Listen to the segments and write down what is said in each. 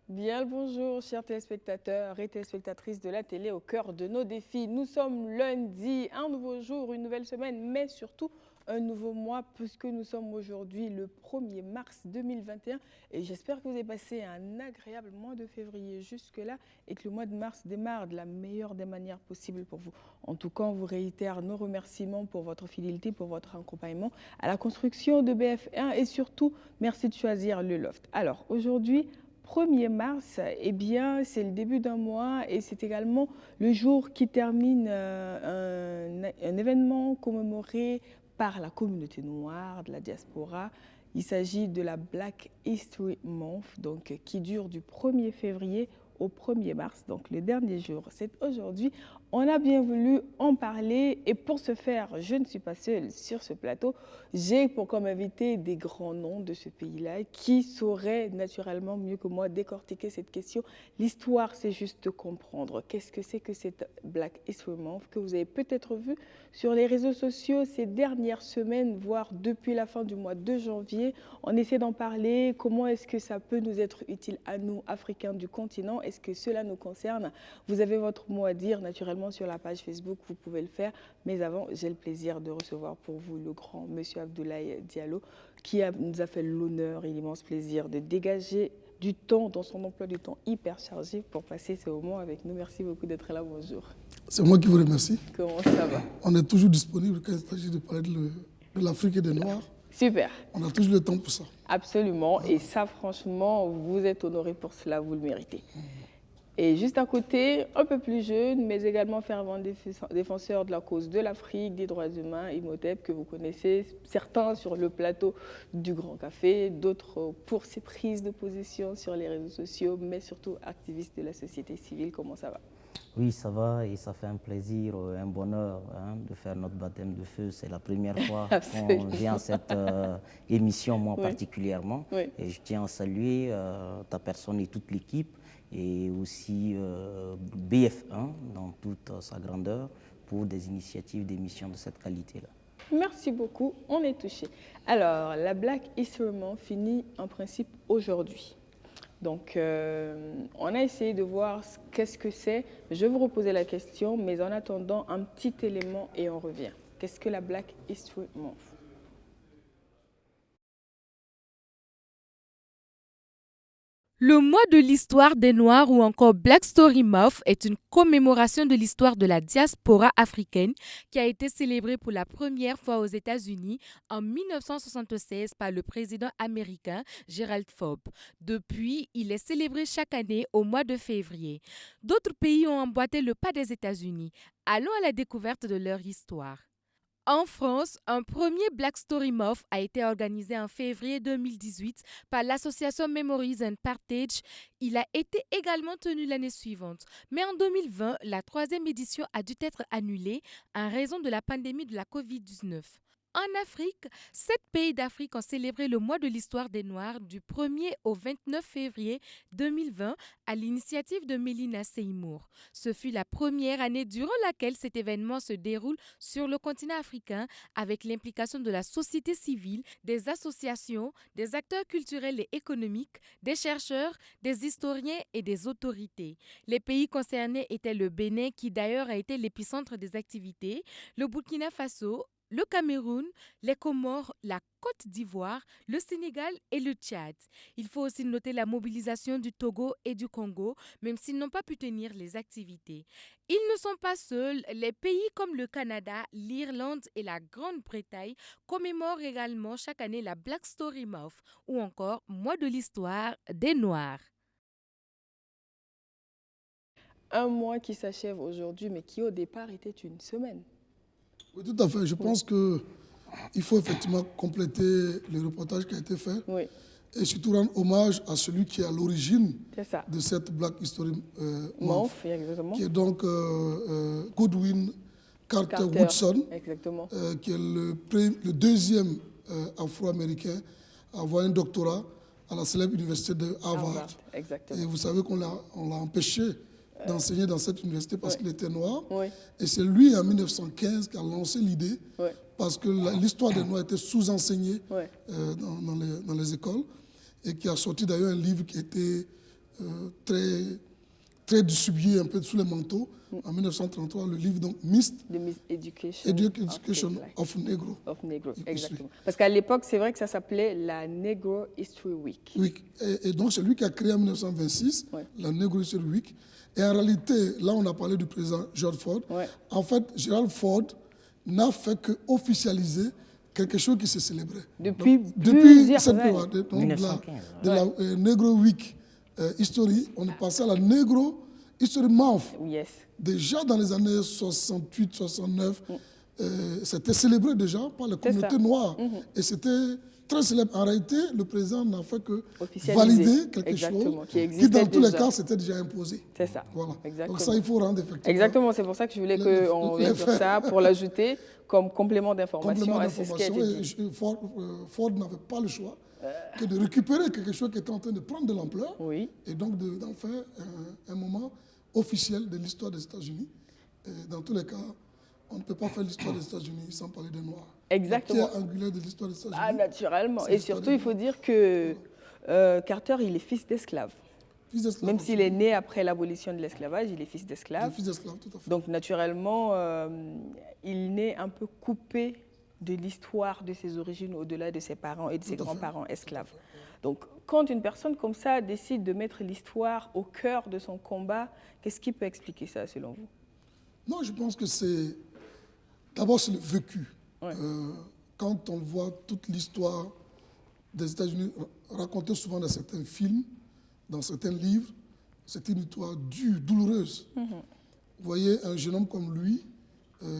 Bien le bonjour, chers téléspectateurs et téléspectatrices de la télé au cœur de nos défis. Nous sommes lundi, un nouveau jour, une nouvelle semaine, mais surtout un nouveau mois puisque nous sommes aujourd'hui le 1er mars 2021 et j'espère que vous avez passé un agréable mois de février jusque-là et que le mois de mars démarre de la meilleure des manières possibles pour vous. En tout cas, on vous réitère nos remerciements pour votre fidélité, pour votre accompagnement à la construction de BF1 et surtout, merci de choisir le Loft. Alors aujourd'hui, 1er mars, eh bien, c'est le début d'un mois et c'est également le jour qui termine un événement commémoré par la communauté noire de la diaspora. Il s'agit de la Black History Month, donc, qui dure du 1er février au 1er mars, donc le dernier jour. C'est aujourd'hui. On a bien voulu en parler et pour ce faire, je ne suis pas seule sur ce plateau. J'ai pour comme invité des grands noms de ce pays-là qui sauraient naturellement mieux que moi décortiquer cette question. L'histoire, c'est juste comprendre. Qu'est-ce que c'est que cette Black History Month que vous avez peut-être vu sur les réseaux sociaux ces dernières semaines, voire depuis la fin du mois de janvier. On essaie d'en parler. Comment est-ce que ça peut nous être utile à nous, Africains du continent? Est-ce que cela nous concerne? Vous avez votre mot à dire naturellement sur la page Facebook, vous pouvez le faire. Mais avant, j'ai le plaisir de recevoir pour vous le grand monsieur Abdoulaye Diallo qui nous a fait l'honneur et l'immense plaisir de dégager du temps dans son emploi du temps hyper chargé pour passer ce moment avec nous. Merci beaucoup d'être là. Bonjour. C'est moi qui vous remercie. Comment ça va? On est toujours disponible quand il s'agit de parler de l'Afrique et des Noirs. Super. On a toujours le temps pour ça. Absolument. Et ça, franchement, vous êtes honoré pour cela, vous le méritez. Et juste à côté, un peu plus jeune, mais également fervent défenseur de la cause de l'Afrique, des droits humains, Imhotep, que vous connaissez, certains sur le plateau du Grand Café, d'autres pour ses prises de position sur les réseaux sociaux, mais surtout activiste de la société civile. Comment ça va? Oui, ça va et ça fait un plaisir, un bonheur de faire notre baptême de feu. C'est la première fois qu'on vient à cette émission, moi particulièrement. Oui. Et je tiens à saluer ta personne et toute l'équipe et aussi BF1 dans toute sa grandeur pour des initiatives d'émissions de cette qualité-là. Merci beaucoup, on est touché. Alors, la Black History Month finit en principe aujourd'hui. Donc, on a essayé de voir qu'est-ce que c'est. Je vais vous reposer la question, mais en attendant, un petit élément et on revient. Qu'est-ce que la Black History Month? Le mois de l'histoire des Noirs ou encore Black Story Month est une commémoration de l'histoire de la diaspora africaine qui a été célébrée pour la première fois aux États-Unis en 1976 par le président américain Gerald Ford. Depuis, il est célébré chaque année au mois de février. D'autres pays ont emboîté le pas des États-Unis. Allons à la découverte de leur histoire. En France, un premier Black Story Month a été organisé en février 2018 par l'association Memories and Partage. Il a été également tenu l'année suivante. Mais en 2020, la 3e édition a dû être annulée en raison de la pandémie de la COVID-19. En Afrique, 7 pays d'Afrique ont célébré le mois de l'histoire des Noirs du 1er au 29 février 2020 à l'initiative de Mélina Seymour. Ce fut la première année durant laquelle cet événement se déroule sur le continent africain avec l'implication de la société civile, des associations, des acteurs culturels et économiques, des chercheurs, des historiens et des autorités. Les pays concernés étaient le Bénin qui d'ailleurs a été l'épicentre des activités, le Burkina Faso, le Cameroun, les Comores, la Côte d'Ivoire, le Sénégal et le Tchad. Il faut aussi noter la mobilisation du Togo et du Congo, même s'ils n'ont pas pu tenir les activités. Ils ne sont pas seuls. Les pays comme le Canada, l'Irlande et la Grande-Bretagne commémorent également chaque année la Black Story Month ou encore Mois de l'histoire des Noirs. Un mois qui s'achève aujourd'hui, mais qui au départ était une semaine. Oui, tout à fait. Je pense qu'il faut effectivement compléter le reportage qui a été fait et surtout rendre hommage à celui qui est à l'origine de cette Black History Month, qui est donc Goodwin Carter Woodson, qui est le deuxième afro-américain à avoir un doctorat à la célèbre université de Harvard. Et vous savez qu'on l'a empêché d'enseigner dans cette université parce qu'il était noir. Et c'est lui, en 1915, qui a lancé l'idée, parce que l'histoire des Noirs était sous-enseignée dans les écoles, et qui a sorti d'ailleurs un livre qui était très distribué un peu sous les manteaux. En 1933, le livre donc Mist, The Education of Negro. Of Negro, exactement. Parce qu'à l'époque, c'est vrai que ça s'appelait la Negro History Week. Oui, et donc c'est lui qui a créé en 1926 la Negro History Week. Et en réalité, là on a parlé du président Gerald Ford. En fait, Gerald Ford n'a fait qu'officialiser quelque chose qui se célébrait. Depuis cette période, de la Negro Week History, on est passé à la Negro History Month. Yes. Déjà dans les années 68, 69, c'était célébré déjà par la communauté noire. Et c'était très célèbre. En réalité, le président n'a fait que valider quelque chose qui, dans tous les cas, s'était déjà imposé. C'est ça. Voilà. Exactement. Donc ça, il faut rendre effectivement. Exactement, c'est pour ça que je voulais qu'on vienne sur ça, pour l'ajouter comme complément d'information à ce qui a été dit. Ford n'avait pas le choix que de récupérer quelque chose qui était en train de prendre de l'ampleur et donc d'en faire un moment officiel de l'histoire des États-Unis. Dans tous les cas, on ne peut pas faire l'histoire des États-Unis sans parler des Noirs. Exactement. La pierre angulaire de l'histoire des États-Unis. Ah, naturellement. Et surtout, il faut dire que Carter, il est fils d'esclave. Même s'il est né après l'abolition de l'esclavage, il est fils d'esclave. Fils d'esclave, tout à fait. Donc, naturellement, il naît un peu coupé de l'histoire de ses origines au-delà de ses parents et de ses grands-parents esclaves. Donc, quand une personne comme ça décide de mettre l'histoire au cœur de son combat, qu'est-ce qui peut expliquer ça, selon vous? Non, je pense que c'est... D'abord, c'est le vécu. Quand on voit toute l'histoire des États-Unis racontée souvent dans certains films, dans certains livres, c'est une histoire dure, douloureuse. Vous voyez, un jeune homme comme lui,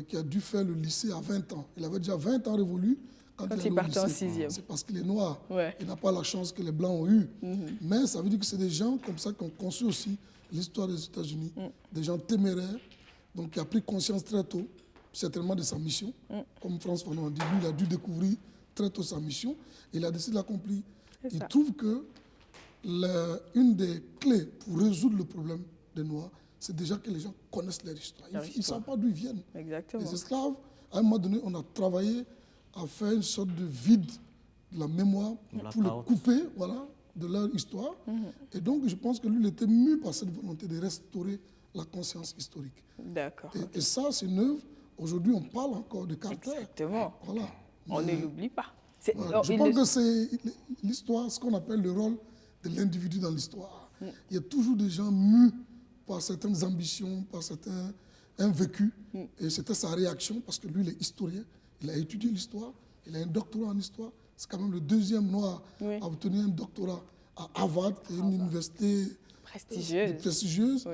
qui a dû faire le lycée à 20 ans. Il avait déjà 20 ans révolus quand il partait en 6e. C'est parce qu'il est noir. Il n'a pas la chance que les Blancs ont eue. Mais ça veut dire que c'est des gens comme ça qui ont conçu aussi l'histoire des États-Unis. Des gens téméraires, donc qui a pris conscience très tôt, certainement de sa mission. Comme Frantz Fanon a dit, lui, il a dû découvrir très tôt sa mission et il a décidé de l'accomplir. Il trouve que une des clés pour résoudre le problème des Noirs, c'est déjà que les gens connaissent leur histoire. Ils ne savent pas d'où ils viennent. Exactement. Les esclaves, à un moment donné, on a travaillé à faire une sorte de vide de la mémoire pour les couper de leur histoire. Et donc, je pense que lui, il était mu par cette volonté de restaurer la conscience historique. D'accord. Et ça, c'est une œuvre. Aujourd'hui, on parle encore de Carter. Exactement. Voilà. On ne l'oublie pas. Voilà. Je pense que c'est l'histoire, ce qu'on appelle le rôle de l'individu dans l'histoire. Il y a toujours des gens mus par certaines ambitions, par un vécu. Et c'était sa réaction, parce que lui, il est historien. Il a étudié l'histoire, il a un doctorat en histoire. C'est quand même le deuxième noir à obtenir un doctorat à Harvard, qui est une université prestigieuse.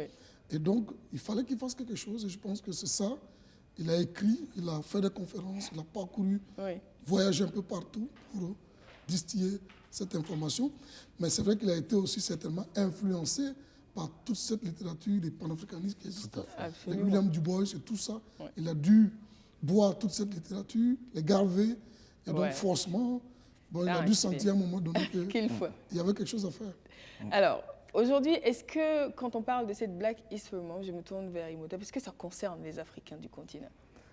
Et donc, il fallait qu'il fasse quelque chose. Et je pense que c'est ça. Il a écrit, il a fait des conférences, il a parcouru, voyagé un peu partout pour distiller cette information. Mais c'est vrai qu'il a été aussi certainement influencé par toute cette littérature des panafricanistes qui existent, les William Du Bois et tout ça. Il a dû boire toute cette littérature, les garver, et donc forcément, il a dû sentir à un moment donné qu'il y avait quelque chose à faire. Alors, aujourd'hui, est-ce que quand on parle de cette Black History Month, je me tourne vers Imhotep, est-ce que ça concerne les Africains du continent?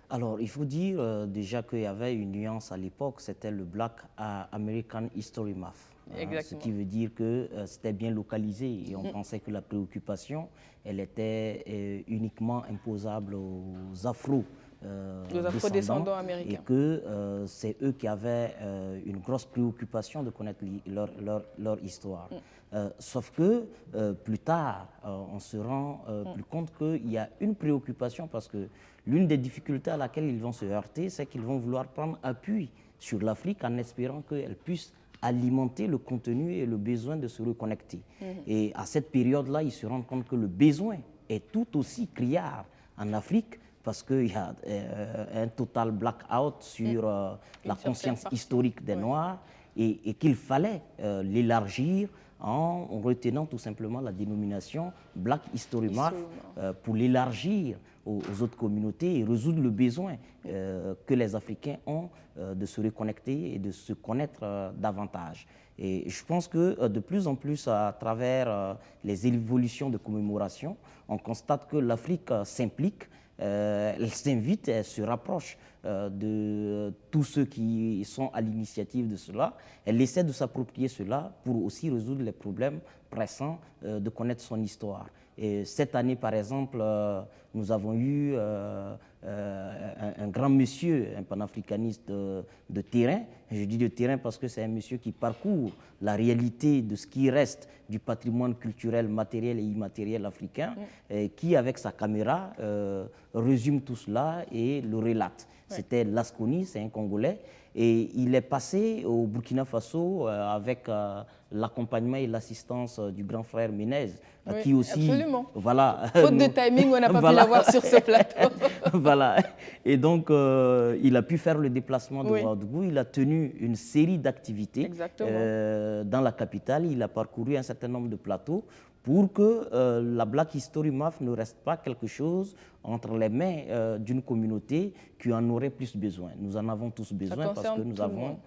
Alors, il faut dire déjà qu'il y avait une nuance à l'époque, c'était le Black American History Month. Ce qui veut dire que c'était bien localisé et on pensait que la préoccupation, elle était uniquement imposable aux Afro-descendants américains. Et que c'est eux qui avaient une grosse préoccupation de connaître leur histoire. Sauf que plus tard, on se rend plus compte qu'il y a une préoccupation parce que l'une des difficultés à laquelle ils vont se heurter, c'est qu'ils vont vouloir prendre appui sur l'Afrique en espérant qu'elle puisse alimenter le contenu et le besoin de se reconnecter. Et à cette période-là, ils se rendent compte que le besoin est tout aussi criard en Afrique parce qu'il y a un total blackout sur la conscience historique des Noirs et qu'il fallait l'élargir en retenant tout simplement la dénomination Black History Month pour l'élargir aux autres communautés et résoudre le besoin que les Africains ont de se reconnecter et de se connaître davantage. Et je pense que de plus en plus, à travers les évolutions de commémoration, on constate que l'Afrique s'implique elle s'invite, elle se rapproche de tous ceux qui sont à l'initiative de cela. Elle essaie de s'approprier cela pour aussi résoudre les problèmes pressants de connaître son histoire. Et cette année, par exemple, nous avons eu un grand monsieur, un panafricaniste de terrain. Je dis de terrain parce que c'est un monsieur qui parcourt la réalité de ce qui reste du patrimoine culturel, matériel et immatériel africain, qui, avec sa caméra, résume tout cela et le relate. C'était Lasconi, c'est un Congolais. Et il est passé au Burkina Faso avec l'accompagnement et l'assistance du grand frère Ménez, qui aussi... Absolument. Voilà. Faute de timing, on n'a pas pu l'avoir sur ce plateau. Voilà. Et donc, il a pu faire le déplacement de Ouagadougou. Il a tenu une série d'activités dans la capitale. Il a parcouru un certain nombre de plateaux pour que la Black History Month ne reste pas quelque chose entre les mains d'une communauté qui en aurait plus besoin. Nous en avons tous besoin parce que nous avons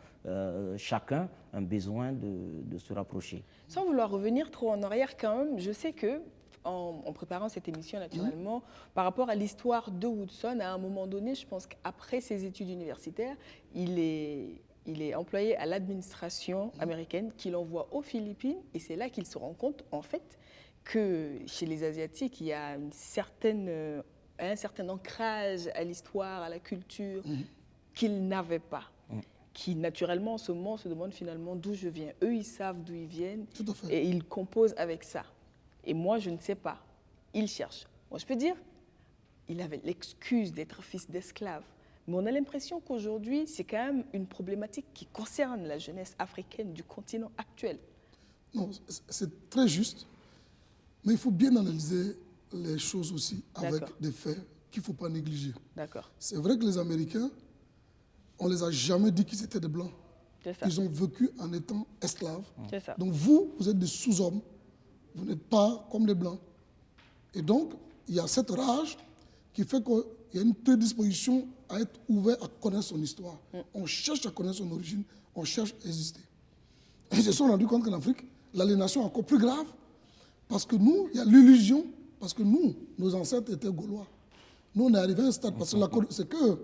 chacun un besoin de se rapprocher. Sans vouloir revenir trop en arrière quand même, je sais que en préparant cette émission naturellement, par rapport à l'histoire de Woodson, à un moment donné, je pense qu'après ses études universitaires, il est employé à l'administration américaine qui l'envoie aux Philippines et c'est là qu'il se rend compte en fait que chez les Asiatiques, il y a un certain ancrage à l'histoire, à la culture qu'ils n'avaient pas. Qui naturellement en ce moment se demandent finalement d'où je viens. Eux, ils savent d'où ils viennent et ils composent avec ça. Et moi, je ne sais pas. Ils cherchent. Moi, je peux dire, il avait l'excuse d'être fils d'esclave. Mais on a l'impression qu'aujourd'hui, c'est quand même une problématique qui concerne la jeunesse africaine du continent actuel. Non, c'est très juste. Mais il faut bien analyser les choses aussi avec des faits qu'il ne faut pas négliger. C'est vrai que les Américains, on ne les a jamais dit qu'ils étaient des Blancs. Ils ont vécu en étant esclaves. Donc vous êtes des sous-hommes. Vous n'êtes pas comme les Blancs. Et donc, il y a cette rage qui fait qu'il y a une prédisposition à être ouvert à connaître son histoire. On cherche à connaître son origine, on cherche à exister. Et ils se sont rendus compte qu'en Afrique, l'aliénation est encore plus grave parce que nous, il y a l'illusion, parce que nous, nos ancêtres étaient Gaulois. Nous, on est arrivé à un stade, parce que c'est que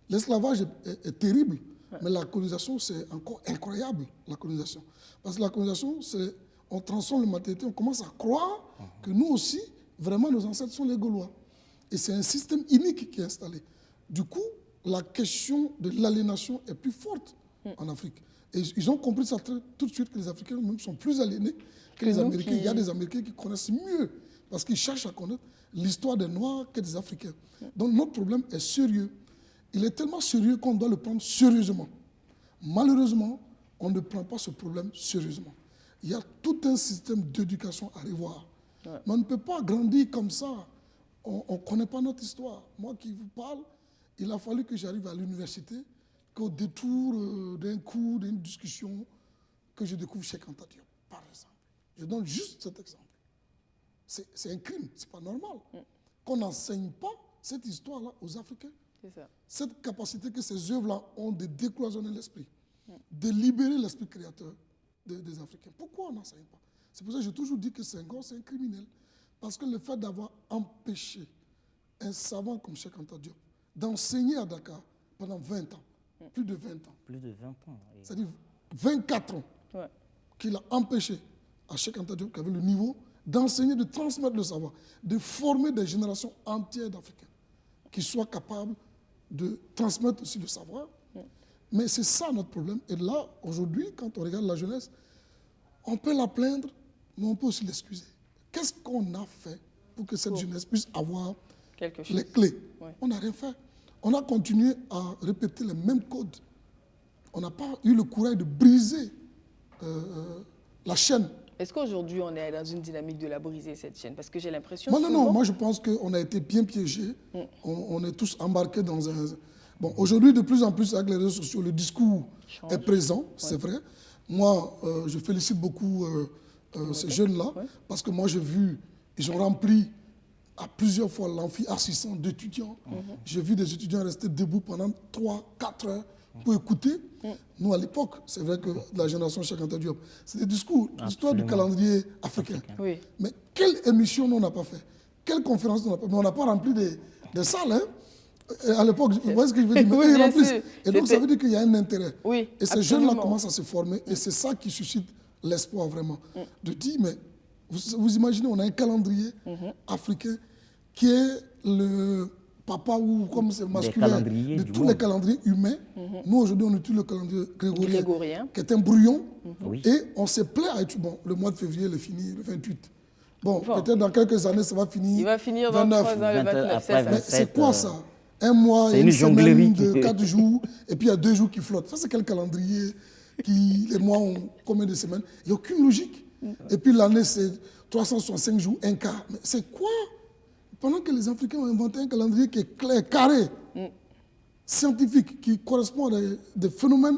l'esclavage est terrible, mais la colonisation, c'est encore incroyable, la colonisation. Parce que la colonisation, c'est... On transforme le matérialité, on commence à croire que nous aussi, vraiment, nos ancêtres sont les Gaulois. Et c'est un système inique qui est installé. Du coup, la question de l'aliénation est plus forte en Afrique. Et ils ont compris ça tout de suite, que les Africains même sont plus aliénés que les Américains. Il y a des Américains qui connaissent mieux, parce qu'ils cherchent à connaître l'histoire des Noirs que des Africains. Donc notre problème est sérieux. Il est tellement sérieux qu'on doit le prendre sérieusement. Malheureusement, on ne prend pas ce problème sérieusement. Il y a tout un système d'éducation à revoir. Mais on ne peut pas grandir comme ça. On ne connaît pas notre histoire. Moi qui vous parle, il a fallu que j'arrive à l'université, qu'au détour d'un cours, d'une discussion, que je découvre Cheikh Anta Diop, par exemple. Je donne juste cet exemple. C'est un crime, ce n'est pas normal. Qu'on n'enseigne pas cette histoire-là aux Africains. Cette capacité que ces œuvres-là ont de décloisonner l'esprit, de libérer l'esprit créateur des Africains. Pourquoi on n'enseigne pas? C'est pour ça que j'ai toujours dit que Senghor, c'est un criminel. Parce que le fait d'avoir empêché un savant comme Cheikh Anta Diop d'enseigner à Dakar pendant 20 ans, plus de 20 ans. Plus de 20 ans. Oui. C'est-à-dire 24 ans qu'il a empêché à Cheikh Anta Diop, qui avait le niveau, d'enseigner, de transmettre le savoir, de former des générations entières d'Africains qui soient capables de transmettre aussi le savoir. Mais c'est ça notre problème. Et là, aujourd'hui, quand on regarde la jeunesse, on peut la plaindre, mais on peut aussi l'excuser. Qu'est-ce qu'on a fait pour que cette jeunesse puisse avoir les clés? On n'a rien fait. On a continué à répéter les mêmes codes. On n'a pas eu le courage de briser la chaîne. Est-ce qu'aujourd'hui, on est dans une dynamique de la briser, cette chaîne? Parce que j'ai l'impression... Non, moi je pense qu'on a été bien piégés. On est tous embarqués dans un... Bon, aujourd'hui, de plus en plus, avec les réseaux sociaux, le discours est présent, c'est vrai. Moi, je félicite beaucoup ces jeunes-là, parce que moi, j'ai vu, ils ont rempli à plusieurs fois l'amphi assistant d'étudiants. J'ai vu des étudiants rester debout pendant 3-4 heures pour écouter. Nous, à l'époque, c'est vrai que la génération Cheikh Anta Diop, c'est des discours, l'histoire du calendrier africain. Mais quelle émission nous, on n'a pas fait? Quelle conférence nous, on n'a pas fait? Mais on n'a pas rempli des salles. Hein. Et à l'époque, vous voyez ce que je veux dire? Oui, ils remplissent. Et donc, ça veut dire qu'il y a un intérêt. Oui, et ces jeunes-là commencent à se former. Et c'est ça qui suscite l'espoir, vraiment. De dire, mais vous imaginez, on a un calendrier africain qui est le papa, ou comme c'est masculin, de tous les calendriers humains. Nous, aujourd'hui, on utilise le calendrier grégorien, qui est un brouillon. Et on se plaît à étudier. Bon, le mois de février, il est fini, le 28. Bon, peut-être dans quelques années, ça va finir. Il va finir dans 3 ans, le 29. Mais c'est quoi ça? Un mois, une semaine de 4 jours, et puis il y a 2 jours qui flottent. Ça, c'est quel calendrier? Les mois ont combien de semaines? Il n'y a aucune logique. Et puis l'année, c'est 365 jours, un quart. Mais c'est quoi? Pendant que les Africains ont inventé un calendrier qui est clair, carré, scientifique, qui correspond à des phénomènes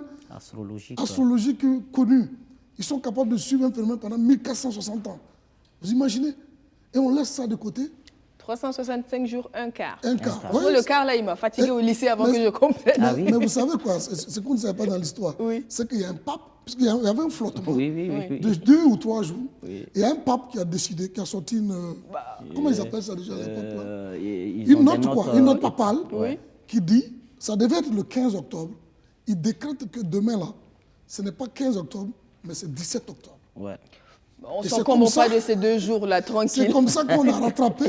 astrologiques connus. Ils sont capables de suivre un phénomène pendant 1460 ans. Vous imaginez? Et on laisse ça de côté. 365 jours, un quart. Un quart. Ouais, le quart, là, il m'a fatigué au lycée avant que je comprenne. Mais vous savez quoi? Ce qu'on ne savait pas dans l'histoire, c'est qu'il y a un pape, parce qu'il y avait un flottement de 2 ou 3 jours. Et il y a un pape qui a décidé, qui a sorti une... comment ils appellent ça déjà à l'époque? Une note papale qui dit, ça devait être le 15 octobre. Il décrète que demain, là, ce n'est pas 15 octobre, mais c'est 17 octobre. Ouais. On ne s'encombre pas de ces 2 jours-là, tranquille. C'est comme ça qu'on a rattrapé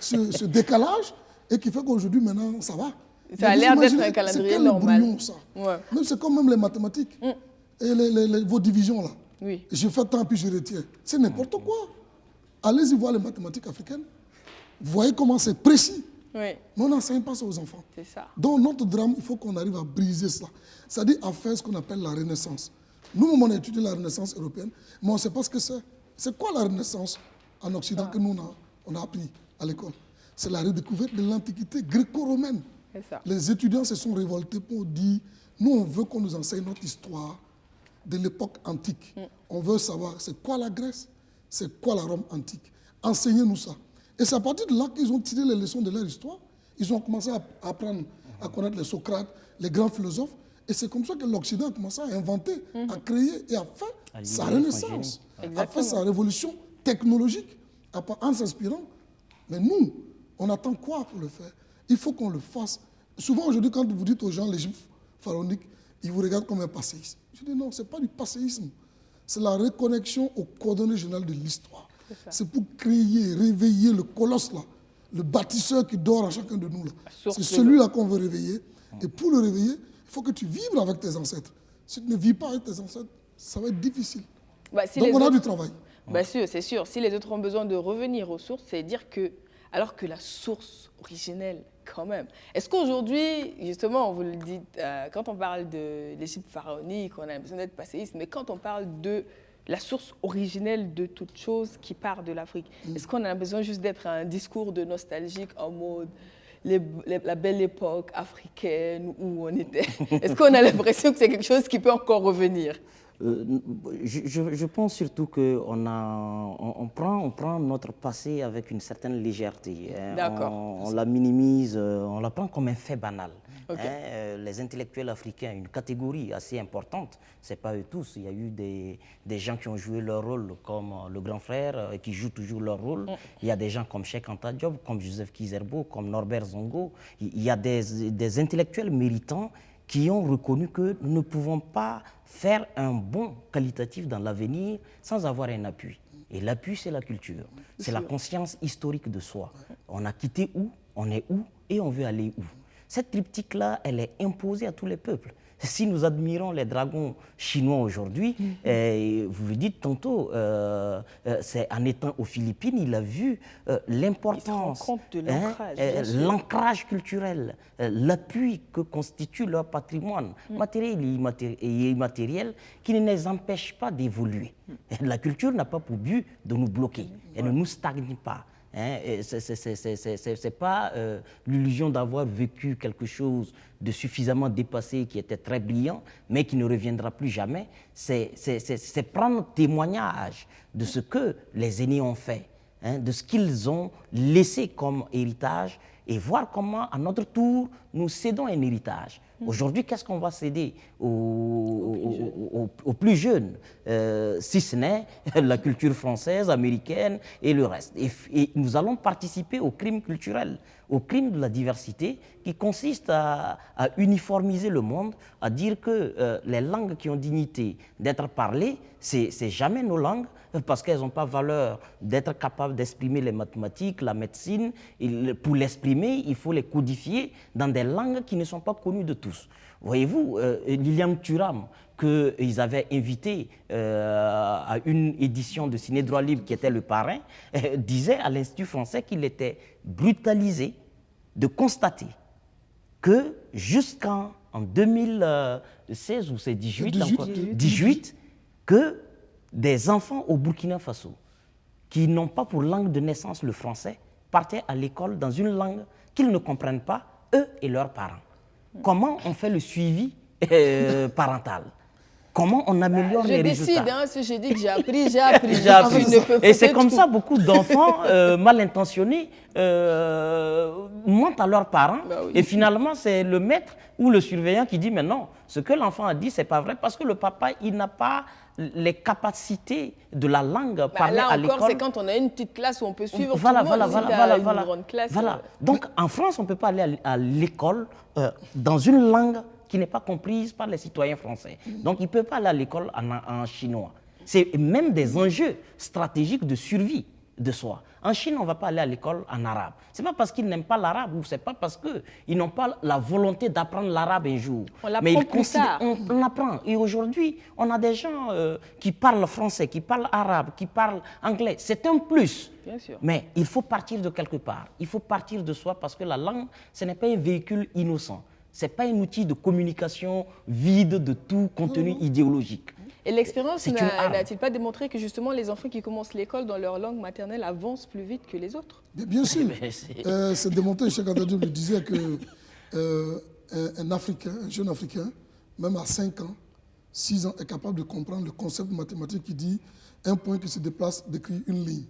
ce décalage et qui fait qu'aujourd'hui, maintenant, ça va. Ça a l'air d'être un calendrier normal. Brouillon, ça. Même c'est comme même les mathématiques et vos divisions, là. Oui. Je fais tant, puis je retiens. C'est n'importe quoi. Allez-y voir les mathématiques africaines. Vous voyez comment c'est précis. Oui. Mais on n'enseigne pas ça aux enfants. C'est ça. Dans notre drame, il faut qu'on arrive à briser ça. C'est-à-dire à faire ce qu'on appelle la renaissance. Nous, on a étudié la Renaissance européenne, mais on ne sait pas ce que c'est. C'est quoi la Renaissance en Occident que nous, on a appris à l'école? C'est la redécouverte de l'Antiquité gréco-romaine. Les étudiants se sont révoltés pour dire, nous, on veut qu'on nous enseigne notre histoire de l'époque antique. On veut savoir c'est quoi la Grèce, c'est quoi la Rome antique. Enseignez-nous ça. Et c'est à partir de là qu'ils ont tiré les leçons de leur histoire. Ils ont commencé à apprendre à connaître les Socrates, les grands philosophes. Et c'est comme ça que l'Occident a commencé à inventer, à créer et à faire sa renaissance, à faire sa révolution technologique en s'inspirant. Mais nous, on attend quoi pour le faire? Il faut qu'on le fasse. Souvent aujourd'hui, quand vous dites aux gens l'Égypte pharaonique, ils vous regardent comme un passéiste. Je dis non, ce n'est pas du passéisme. C'est la reconnexion aux coordonnées générales de l'histoire. C'est pour créer, réveiller le colosse là, le bâtisseur qui dort en chacun de nous là. C'est celui-là qu'on veut réveiller. Et pour le réveiller, il faut que tu vibres avec tes ancêtres. Si tu ne vis pas avec tes ancêtres, ça va être difficile. Donc on a du travail. C'est sûr. Si les autres ont besoin de revenir aux sources, c'est dire que, alors que la source originelle, quand même. Est-ce qu'aujourd'hui, justement, vous le dites, quand on parle de l'Égypte pharaonique, on a l'impression d'être passéiste, mais quand on parle de la source originelle de toute chose qui part de l'Afrique, est-ce qu'on a besoin juste d'être un discours de nostalgique en mode la belle époque africaine où on était? Est-ce qu'on a l'impression que c'est quelque chose qui peut encore revenir? Je pense surtout qu'on prend notre passé avec une certaine légèreté. D'accord. On la minimise, on la prend comme un fait banal. Les intellectuels africains, une catégorie assez importante, ce n'est pas eux tous. Il y a eu des gens qui ont joué leur rôle comme le grand frère, qui jouent toujours leur rôle. Il y a des gens comme Cheikh Anta Diop, comme Joseph Kizerbo, comme Norbert Zongo. Il y a des intellectuels méritants qui ont reconnu que nous ne pouvons pas faire un bond qualitatif dans l'avenir sans avoir un appui. Et l'appui, c'est la culture, c'est la conscience historique de soi. On a quitté où, on est où et on veut aller où. Cette triptyque-là, elle est imposée à tous les peuples. Si nous admirons les dragons chinois aujourd'hui, vous le dites tantôt, c'est en étant aux Philippines, il a vu l'importance, l'ancrage culturel, l'appui que constitue leur patrimoine matériel et immatériel qui ne les empêche pas d'évoluer. La culture n'a pas pour but de nous bloquer, elle ne nous stagne pas. Ce n'est pas l'illusion d'avoir vécu quelque chose de suffisamment dépassé qui était très brillant, mais qui ne reviendra plus jamais. C'est prendre témoignage de ce que les aînés ont fait, de ce qu'ils ont laissé comme héritage, et voir comment, à notre tour, nous cédons un héritage. Aujourd'hui, qu'est-ce qu'on va céder aux plus jeunes, si ce n'est la culture française, américaine et le reste. Et nous allons participer au crime culturel, au crime de la diversité qui consiste à uniformiser le monde, à dire que les langues qui ont dignité d'être parlées, c'est jamais nos langues, parce qu'elles n'ont pas valeur d'être capables d'exprimer les mathématiques, la médecine. Pour l'exprimer, il faut les codifier dans des langues qui ne sont pas connues de tous. Voyez-vous, Lilian Thuram, qu'ils avaient invité à une édition de Ciné Droit Libre, qui était le parrain, disait à l'Institut français qu'il était brutalisé de constater que jusqu'en 2016 ou c'est 18, que des enfants au Burkina Faso qui n'ont pas pour langue de naissance le français partaient à l'école dans une langue qu'ils ne comprennent pas, eux et leurs parents. Comment on fait le suivi parental? Comment on améliore les résultats? Je décide, hein, si j'ai dit que j'ai appris, j'ai appris. Et c'est comme ça, beaucoup d'enfants mal intentionnés mentent à leurs parents. Et finalement, c'est le maître ou le surveillant qui dit, mais non, ce que l'enfant a dit, c'est pas vrai, parce que le papa, il n'a pas les capacités de la langue parlée à l'école. Là encore, c'est quand on a une petite classe où on peut suivre voilà, tout le monde. Voilà. Grande classe, Donc, en France, on ne peut pas aller à l'école dans une langue qui n'est pas comprise par les citoyens français. Donc, il ne peut pas aller à l'école en chinois. C'est même des enjeux stratégiques de survie de soi. En Chine, on ne va pas aller à l'école en arabe. Ce n'est pas parce qu'ils n'aiment pas l'arabe ou ce n'est pas parce qu'ils n'ont pas la volonté d'apprendre l'arabe un jour. On l'apprend plus tard. On l'apprend. Et aujourd'hui, on a des gens qui parlent français, qui parlent arabe, qui parlent anglais. C'est un plus. Bien sûr. Mais il faut partir de quelque part. Il faut partir de soi parce que la langue, ce n'est pas un véhicule innocent. Ce n'est pas un outil de communication vide de tout contenu idéologique. Et l'expérience n'a-t-il pas démontré que justement les enfants qui commencent l'école dans leur langue maternelle avancent plus vite que les autres? Bien sûr. C'est démontré, Cheikh Anta Diop le disait, qu'un Africain, un jeune Africain, même à 5 ans, 6 ans, est capable de comprendre le concept mathématique qui dit un point qui se déplace décrit une ligne.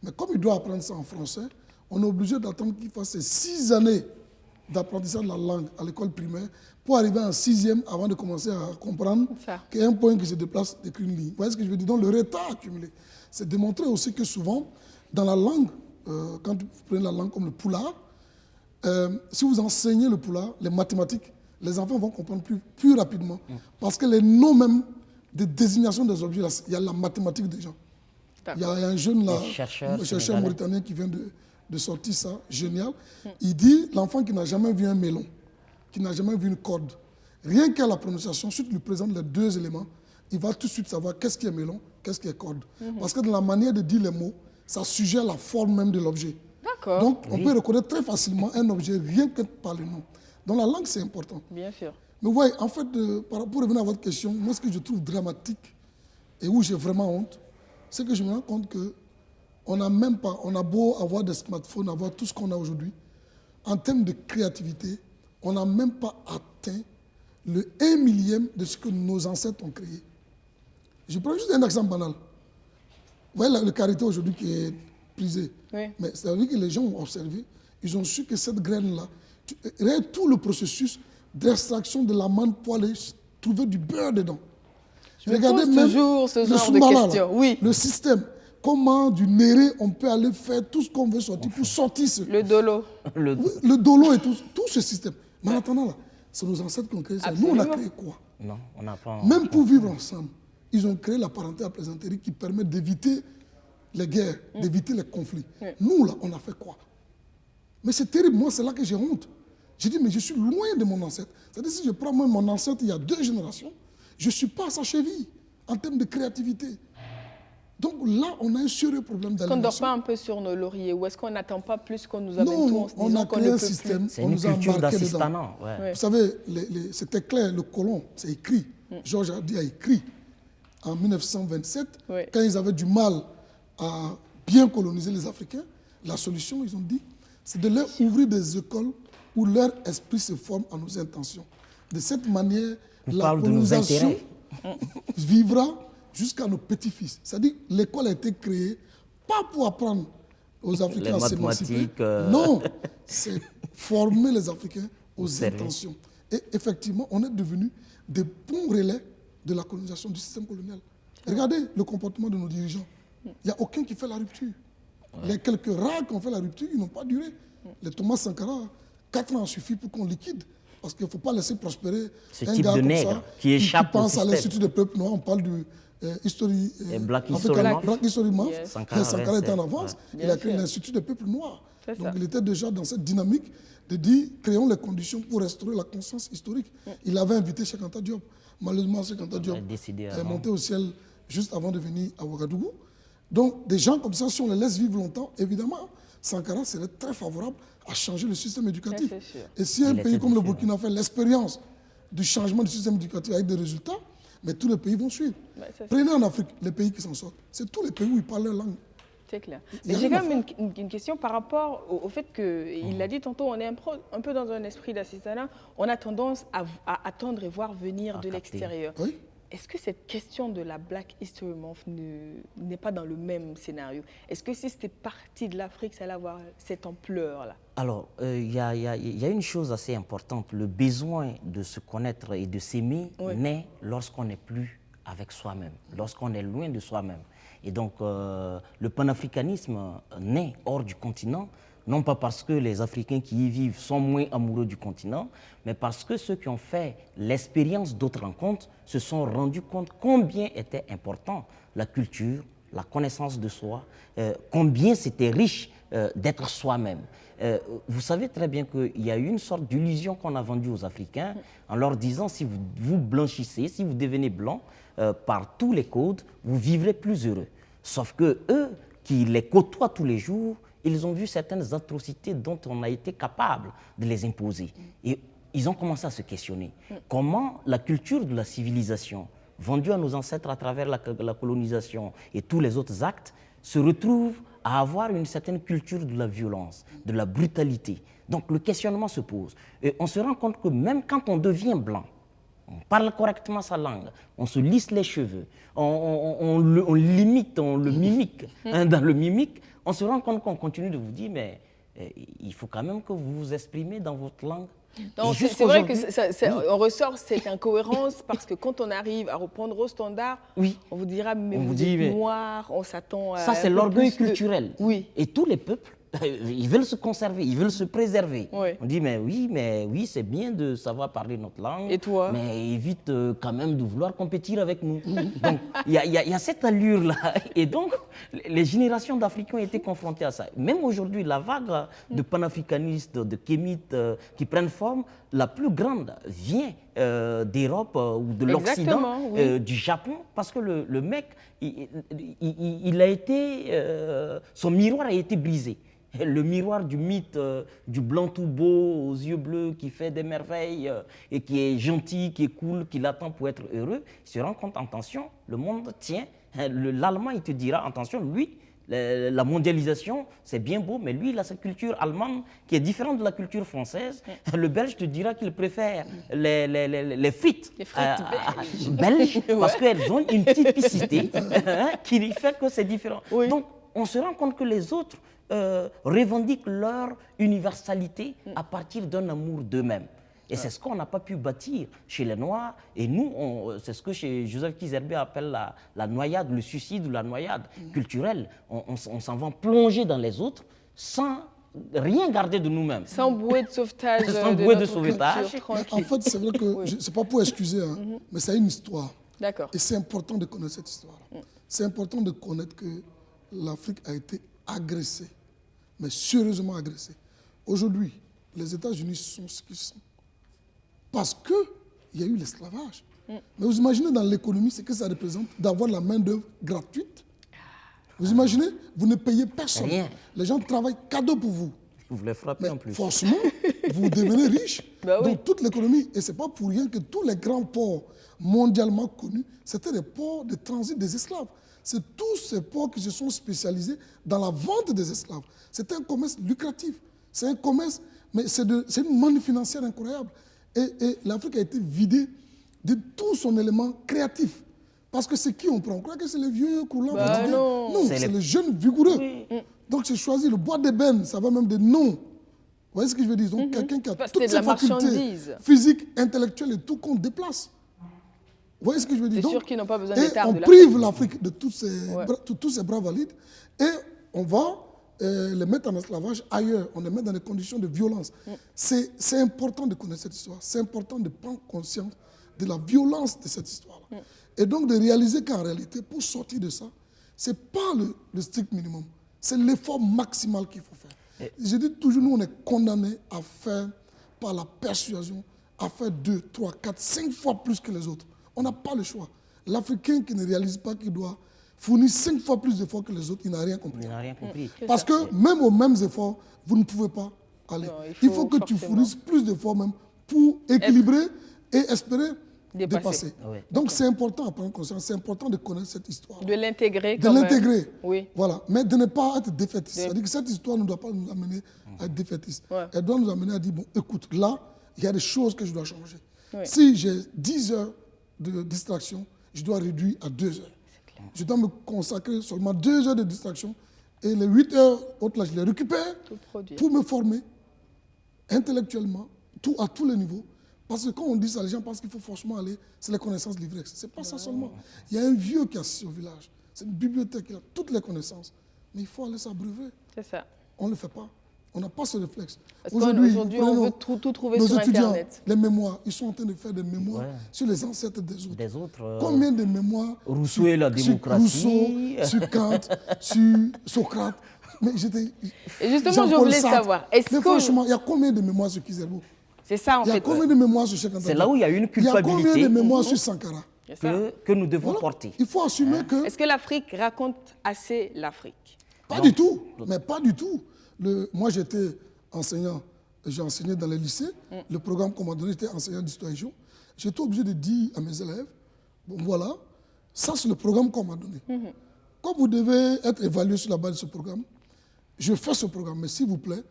Mais comme il doit apprendre ça en français, on est obligé d'attendre qu'il fasse ces 6 années d'apprentissage de la langue à l'école primaire pour arriver en 6e avant de commencer à comprendre qu'un point qui se déplace décrit une ligne. Vous voyez ce que je veux dire? Donc le retard accumulé. C'est démontré aussi que souvent, dans la langue, quand vous prenez la langue comme le poulard, si vous enseignez le poulard, les mathématiques, les enfants vont comprendre plus rapidement. Parce que les noms même de désignation des objets, là, il y a la mathématique déjà. Il y a un jeune là, un chercheur mauritanien qui vient de sortir ça, génial. Il dit, l'enfant qui n'a jamais vu un melon, qui n'a jamais vu une corde, rien qu'à la prononciation, si tu lui présentes les 2 éléments, il va tout de suite savoir qu'est-ce qui est melon, qu'est-ce qui est corde. Parce que dans la manière de dire les mots, ça suggère la forme même de l'objet. Donc, on peut reconnaître très facilement un objet rien que par le nom. Donc, la langue, c'est important. Bien sûr. Mais vous voyez, en fait, pour revenir à votre question, moi, ce que je trouve dramatique et où j'ai vraiment honte, c'est que je me rends compte que on a beau avoir des smartphones, avoir tout ce qu'on a aujourd'hui, en termes de créativité, on n'a même pas atteint le 1 millième de ce que nos ancêtres ont créé. Je prends juste un exemple banal. Vous voyez le karité aujourd'hui qui est prisé. Oui. Mais c'est-à-dire que les gens ont observé, ils ont su que cette graine-là, tout le processus d'extraction de l'amande pour aller trouver du beurre dedans. Regardez même toujours ce genre de questions. Oui. Le système. Comment du néré, on peut aller faire tout ce qu'on veut sortir pour sortir ce... Le dolo. Le dolo et tout ce système. Mais en attendant, là, c'est nos ancêtres qui ont créé ça. Absolument. Nous, on a créé quoi? Non, on n'a pas... Même pour vivre ensemble, ils ont créé la parenté à plaisanterie qui permet d'éviter les guerres, d'éviter les conflits. Nous, là, on a fait quoi? Mais c'est terrible. Moi, c'est là que j'ai honte. J'ai dit, mais je suis loin de mon ancêtre. C'est-à-dire, si je prends même mon ancêtre il y a 2 générations, je ne suis pas à sa cheville en termes de créativité. Donc là, on a un sérieux problème d'alimentation. Est-ce qu'on ne dort pas un peu sur nos lauriers ou est-ce qu'on n'attend pas plus qu'on nous amène tout en se disant qu'on ne peut plus? Non, on a créé un système, on nous a embarqué dedans. Vous savez, c'était clair, le colon, c'est écrit. Georges Hardy a écrit en 1927, quand ils avaient du mal à bien coloniser les Africains, la solution, ils ont dit, c'est de leur ouvrir des écoles où leur esprit se forme à nos intentions. De cette manière, la colonisation vivra jusqu'à nos petits-fils. C'est-à-dire l'école a été créée pas pour apprendre aux Africains à s'émanciper. Non, c'est former les Africains aux intentions. Et effectivement, on est devenu des bons relais de la colonisation du système colonial. Regardez le comportement de nos dirigeants. Il n'y a aucun qui fait la rupture. Les quelques rares qui ont fait la rupture, ils n'ont pas duré. Les Thomas Sankara, 4 ans suffit pour qu'on liquide. Parce qu'il ne faut pas laisser prospérer ce type de nègre qui échappe qui pense à l'Institut des peuples noirs. On parle du Black History Month. Sankara était en avance. Ouais. Il a créé l'Institut des peuples noirs. Donc il était déjà dans cette dynamique de dire créons les conditions pour restaurer la conscience historique. Il avait invité Cheikh Anta Diop. Malheureusement, Cheikh Anta Diop est monté au ciel juste avant de venir à Ouagadougou. Donc des gens comme ça, si on les laisse vivre longtemps, évidemment, Sankara serait très favorable à changer le système éducatif. Et si un pays comme le Burkina fait l'expérience du changement du système éducatif avec des résultats, mais tous les pays vont suivre. Prenez en Afrique les pays qui s'en sortent. C'est tous les pays où ils parlent leur langue. C'est clair. J'ai quand même une question par rapport au fait qu'il l'a dit tantôt, on est un peu dans un esprit d'assistanat, on a tendance à attendre et voir venir de l'extérieur. Oui. Est-ce que cette question de la Black History Month n'est pas dans le même scénario? Est-ce que si c'était parti de l'Afrique, ça allait avoir cette ampleur-là? Alors, il y a une chose assez importante. Le besoin de se connaître et de s'aimer naît lorsqu'on n'est plus avec soi-même, lorsqu'on est loin de soi-même. Et donc, le panafricanisme naît hors du continent, non pas parce que les Africains qui y vivent sont moins amoureux du continent, mais parce que ceux qui ont fait l'expérience d'autres rencontres se sont rendus compte combien était important la culture, la connaissance de soi, combien c'était riche d'être soi-même. Vous savez très bien qu'il y a une sorte d'illusion qu'on a vendue aux Africains en leur disant si vous blanchissez, si vous devenez blanc, par tous les codes, vous vivrez plus heureux. Sauf que eux, qui les côtoient tous les jours, ils ont vu certaines atrocités dont on a été capable de les imposer. Et ils ont commencé à se questionner. Comment la culture de la civilisation, vendue à nos ancêtres à travers la colonisation et tous les autres actes, se retrouve à avoir une certaine culture de la violence, de la brutalité. Donc le questionnement se pose. Et on se rend compte que même quand on devient blanc, on parle correctement sa langue, on se lisse les cheveux, on l'imite, on le mimique. Dans le mimique, on se rend compte qu'on continue de vous dire, mais il faut quand même que vous vous exprimez dans votre langue. C'est vrai qu'on ressort cette incohérence parce que quand on arrive à reprendre au standard, on vous dira, mais vous êtes noir, on s'attend à... Ça, c'est l'orgueil culturel. Oui. Et tous les peuples, ils veulent se conserver, ils veulent se préserver. Oui. On dit, mais oui, c'est bien de savoir parler notre langue. Et toi? Mais évite quand même de vouloir compétir avec nous. Donc, il y a cette allure-là. Et donc, les générations d'Africains ont été confrontées à ça. Même aujourd'hui, la vague de panafricanistes, de kémites qui prennent forme, la plus grande vient d'Europe ou de l'Occident, du Japon, parce que le mec, il a été, son miroir a été brisé. Le miroir du mythe du blanc tout beau aux yeux bleus qui fait des merveilles et qui est gentil, qui est cool, qui l'attend pour être heureux, il se rend compte, attention, le monde tient. L'Allemand, il te dira, attention, lui, la mondialisation, c'est bien beau, mais lui, il a sa culture allemande qui est différente de la culture française. Le Belge te dira qu'il préfère les frites, belges parce qu'elles ont une typicité qui fait que c'est différent. Oui. Donc, on se rend compte que les autres revendiquent leur universalité à partir d'un amour d'eux-mêmes. Et c'est ce qu'on n'a pas pu bâtir chez les Noirs. Et nous, c'est ce que chez Joseph Kizerbe appelle la noyade, le suicide ou la noyade culturelle. On s'en va plonger dans les autres sans rien garder de nous-mêmes. Sans bouée de sauvetage. Sans bouée de sauvetage. En fait, c'est vrai que, c'est pas pour excuser, mais c'est une histoire. D'accord. Et c'est important de connaître cette histoire. C'est important de connaître que l'Afrique a été agressée, mais sérieusement agressée. Aujourd'hui, les États-Unis sont ce qu'ils sont. Parce qu'il y a eu l'esclavage. Mais vous imaginez dans l'économie ce que ça représente d'avoir la main-d'œuvre gratuite. Vous imaginez, vous ne payez personne. Rien. Les gens travaillent cadeau pour vous. Vous les frappez en plus. Forcément, vous devenez riche. Bah oui. Donc toute l'économie, et ce n'est pas pour rien que tous les grands ports mondialement connus, c'était des ports de transit des esclaves. C'est tous ces ports qui se sont spécialisés dans la vente des esclaves. C'est un commerce lucratif. C'est un commerce, mais c'est une manne financière incroyable. Et l'Afrique a été vidée de tout son élément créatif. Parce que c'est qui on prend? On croit que c'est les vieux coulants fatigués. Non, c'est les jeunes vigoureux. Donc j'ai choisi le bois d'ébène, ça va même des noms. voyez ce que je veux dire? Donc, quelqu'un qui a Parce toutes ses facultés physiques, intellectuelles et tout qu'on déplace. Vous voyez ce que je veux dire? C'est sûr qu'ils n'ont pas besoin des terres de l'Afrique. On prive l'Afrique de tous ces bras valides et on va les mettre en esclavage ailleurs. On les met dans des conditions de violence. C'est important de connaître cette histoire. C'est important de prendre conscience de la violence de cette histoire-là. Et donc de réaliser qu'en réalité, pour sortir de ça, ce n'est pas le strict minimum. C'est l'effort maximal qu'il faut faire. Je dis toujours, nous, on est condamnés à faire, par la persuasion, à faire 2, 3, 4, 5 fois plus que les autres. On n'a pas le choix. L'Africain qui ne réalise pas qu'il doit fournir 5 fois plus d'efforts que les autres, il n'a rien compris. Il n'a rien compris. Parce que même aux mêmes efforts, vous ne pouvez pas aller. Non, il faut que tu fournisses plus d'efforts même pour équilibrer et espérer dépasser. Oui. Donc c'est important à prendre conscience, c'est important de connaître cette histoire. De l'intégrer. De l'intégrer. Oui. Voilà. Mais de ne pas être défaitiste. C'est-à-dire que cette histoire ne doit pas nous amener à être défaitiste. Elle doit nous amener à dire, bon, écoute, là, il y a des choses que je dois changer. Si j'ai 10 heures de distraction, je dois réduire à 2 heures. Je dois me consacrer seulement 2 heures de distraction et les 8 heures autres, là, je les récupère pour me former intellectuellement, à tous les niveaux. Parce que quand on dit ça, les gens pensent qu'il faut forcément aller, c'est les connaissances livrées. Ce n'est pas ça seulement. Il y a un vieux qui a assis au village. C'est une bibliothèque, il a toutes les connaissances. Mais il faut aller s'abreuver. C'est ça. On ne le fait pas. On n'a pas ce réflexe. Aujourd'hui, on veut tout trouver sur Internet. Les mémoires, ils sont en train de faire des mémoires sur les ancêtres des autres. Combien de mémoires Rousseau et la démocratie. Sur Rousseau, sur Kant, sur Socrate. Mais et justement, je voulais savoir. Mais franchement, il y a combien de mémoires sur Kizerbo? C'est ça, en fait. Il y a combien de mémoires sur Cheikh Anta Diop? C'est là où il y a une culpabilité. Il y a combien de mémoires sur Sankara que nous devons porter. Il faut assumer que... Est-ce que l'Afrique raconte assez l'Afrique? Pas du tout, mais pas du tout. Moi, j'étais enseignant, j'ai enseigné dans les lycées. Le programme qu'on m'a donné, j'étais enseignant d'histoire et géo. J'étais obligé de dire à mes élèves, bon voilà, ça c'est le programme qu'on m'a donné. Quand vous devez être évalué sur la base de ce programme, je fais ce programme, mais s'il vous plaît,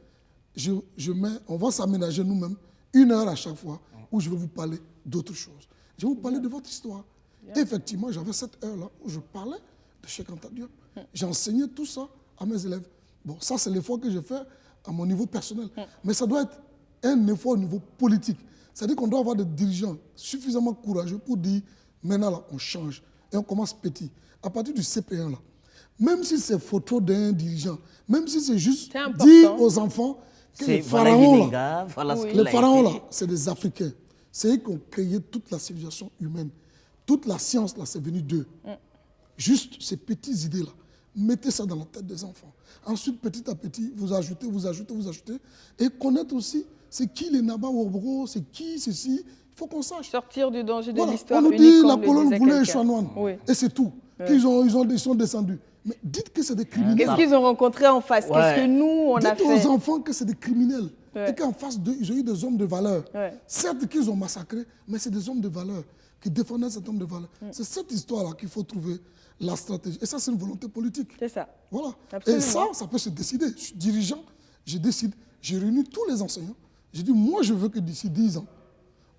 on va s'aménager nous-mêmes 1 heure à chaque fois où je vais vous parler d'autres choses. Je vais vous parler de votre histoire. Et effectivement, j'avais cette heure-là où je parlais de Cheikh Anta Diop. J'enseignais tout ça à mes élèves. Bon, ça, c'est l'effort que j'ai fait à mon niveau personnel. Mais ça doit être un effort au niveau politique. C'est-à-dire qu'on doit avoir des dirigeants suffisamment courageux pour dire, maintenant, là, on change. Et on commence petit. À partir du CP1, là, même si c'est photo d'un dirigeant, même si c'est juste dire aux enfants que les pharaons, là, c'est des Africains. C'est eux qui ont créé toute la civilisation humaine. Toute la science, là, c'est venu d'eux. Juste ces petites idées-là. Mettez ça dans la tête des enfants. Ensuite, petit à petit, vous ajoutez. Et connaître aussi, c'est qui les Naba Wobro, c'est qui ceci. Il faut qu'on sache. Sortir du danger de l'histoire. On nous dit la colonne voulait les chanoines. Et c'est tout. Ils sont descendus. Mais dites que c'est des criminels. Qu'est-ce qu'ils ont rencontré en face? Qu'est-ce que nous, on a fait? Dites aux enfants que c'est des criminels. Et qu'en face d'eux, ils ont eu des hommes de valeur. Certes qu'ils ont massacré, mais c'est des hommes de valeur qui défendaient cet homme de valeur. C'est cette histoire-là qu'il faut trouver la stratégie. Et ça, c'est une volonté politique. C'est ça. Voilà. Absolument. Et ça peut se décider. Je suis dirigeant, je décide. J'ai réuni tous les enseignants. J'ai dit, moi, je veux que d'ici 10 ans,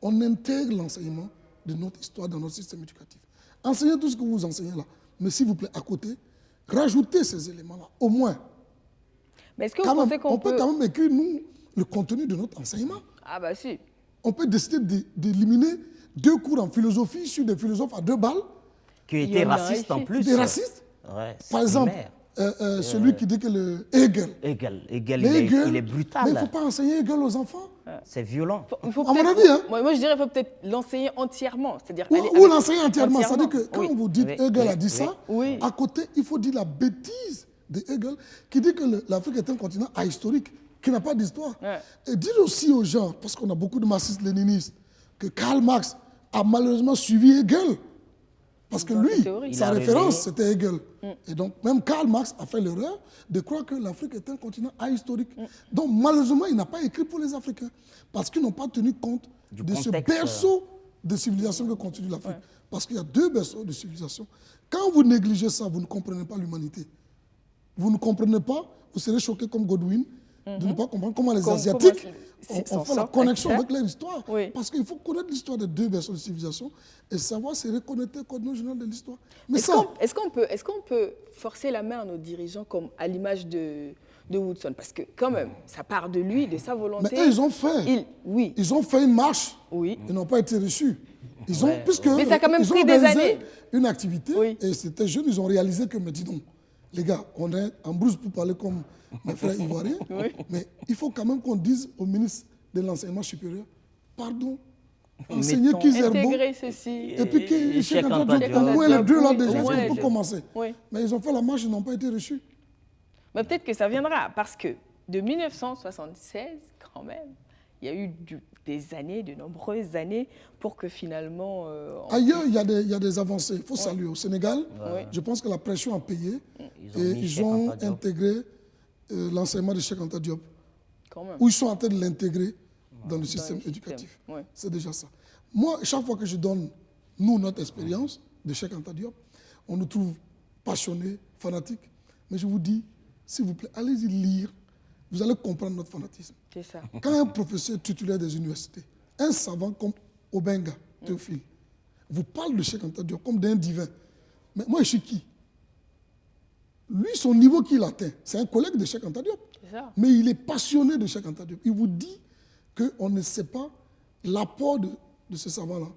on intègre l'enseignement de notre histoire dans notre système éducatif. Enseignez tout ce que vous enseignez là. Mais s'il vous plaît, à côté, rajoutez ces éléments-là, au moins. Mais est-ce que vous pensez qu'on peut... On peut quand même écrire, nous, le contenu de notre enseignement. Ah bah si. On peut décider d'éliminer 2 cours en philosophie sur des philosophes à 2 balles. Qui étaient racistes en plus. Des racistes. Par exemple, celui qui dit que le Hegel. Il est brutal. Mais il ne faut pas enseigner Hegel aux enfants. C'est violent. À mon avis, hein. Moi, je dirais qu'il faut peut-être l'enseigner entièrement. Ou l'enseigner entièrement. C'est-à-dire que quand vous dites Hegel a dit ça, à côté, il faut dire la bêtise de Hegel qui dit que l'Afrique est un continent ahistorique, qui n'a pas d'histoire. Et dire aussi aux gens, parce qu'on a beaucoup de marxistes-léninistes, que Karl Marx a malheureusement suivi Hegel. Parce que lui, sa référence, c'était Hegel. Et donc, même Karl Marx a fait l'erreur de croire que l'Afrique est un continent ahistorique. Donc, malheureusement, il n'a pas écrit pour les Africains. Parce qu'ils n'ont pas tenu compte de ce berceau de civilisation que constitue l'Afrique. Parce qu'il y a 2 berceaux de civilisation. Quand vous négligez ça, vous ne comprenez pas l'humanité. Vous ne comprenez pas, vous serez choqué comme Godwin. de ne pas comprendre comment les Asiatiques ont fait la connexion avec leur histoire. Oui. Parce qu'il faut connaître l'histoire des deux berceaux de civilisation et savoir se reconnecter au code original de l'histoire. Est-ce qu'on peut forcer la main à nos dirigeants comme à l'image de Woodson? Parce que quand même, ça part de lui, de sa volonté. Mais eux, ils ont fait. Ils ont fait une marche. Oui. Ils n'ont pas été reçus. Ils ont, mais ça a quand même pris des années. Une activité et c'était jeune, ils ont réalisé que, mais dis donc, les gars, on est en brousse pour parler comme mes frères ivoiriens, mais il faut quand même qu'on dise au ministre de l'enseignement supérieur, pardon, enseigner Kizerbo, intégrer ceci. et puis au moins les deux là déjà, on peut commencer. Oui. Mais ils ont fait la marche, ils n'ont pas été reçus. Mais peut-être que ça viendra, parce que de 1976, quand même, il y a eu des années, de nombreuses années, pour que finalement... Ailleurs, il y a des avancées. Il faut saluer. Au Sénégal, je pense que la pression a payé et ils ont intégré l'enseignement de Cheikh Anta Diop. Quand même. Ou ils sont en train de l'intégrer dans le système éducatif. C'est déjà ça. Moi, chaque fois que je donne, notre expérience de Cheikh Anta Diop, on nous trouve passionnés, fanatiques. Mais je vous dis, s'il vous plaît, allez-y lire. Vous allez comprendre notre fanatisme. C'est ça. Quand un professeur titulaire des universités, un savant comme Obenga, Théophile, vous parle de Cheikh Anta Diop comme d'un divin, mais moi, je suis qui? Lui, son niveau qu'il atteint, c'est un collègue de Cheikh Anta Diop. Mais il est passionné de Cheikh Anta Diop. Il vous dit qu'on ne sait pas l'apport de ce savant-là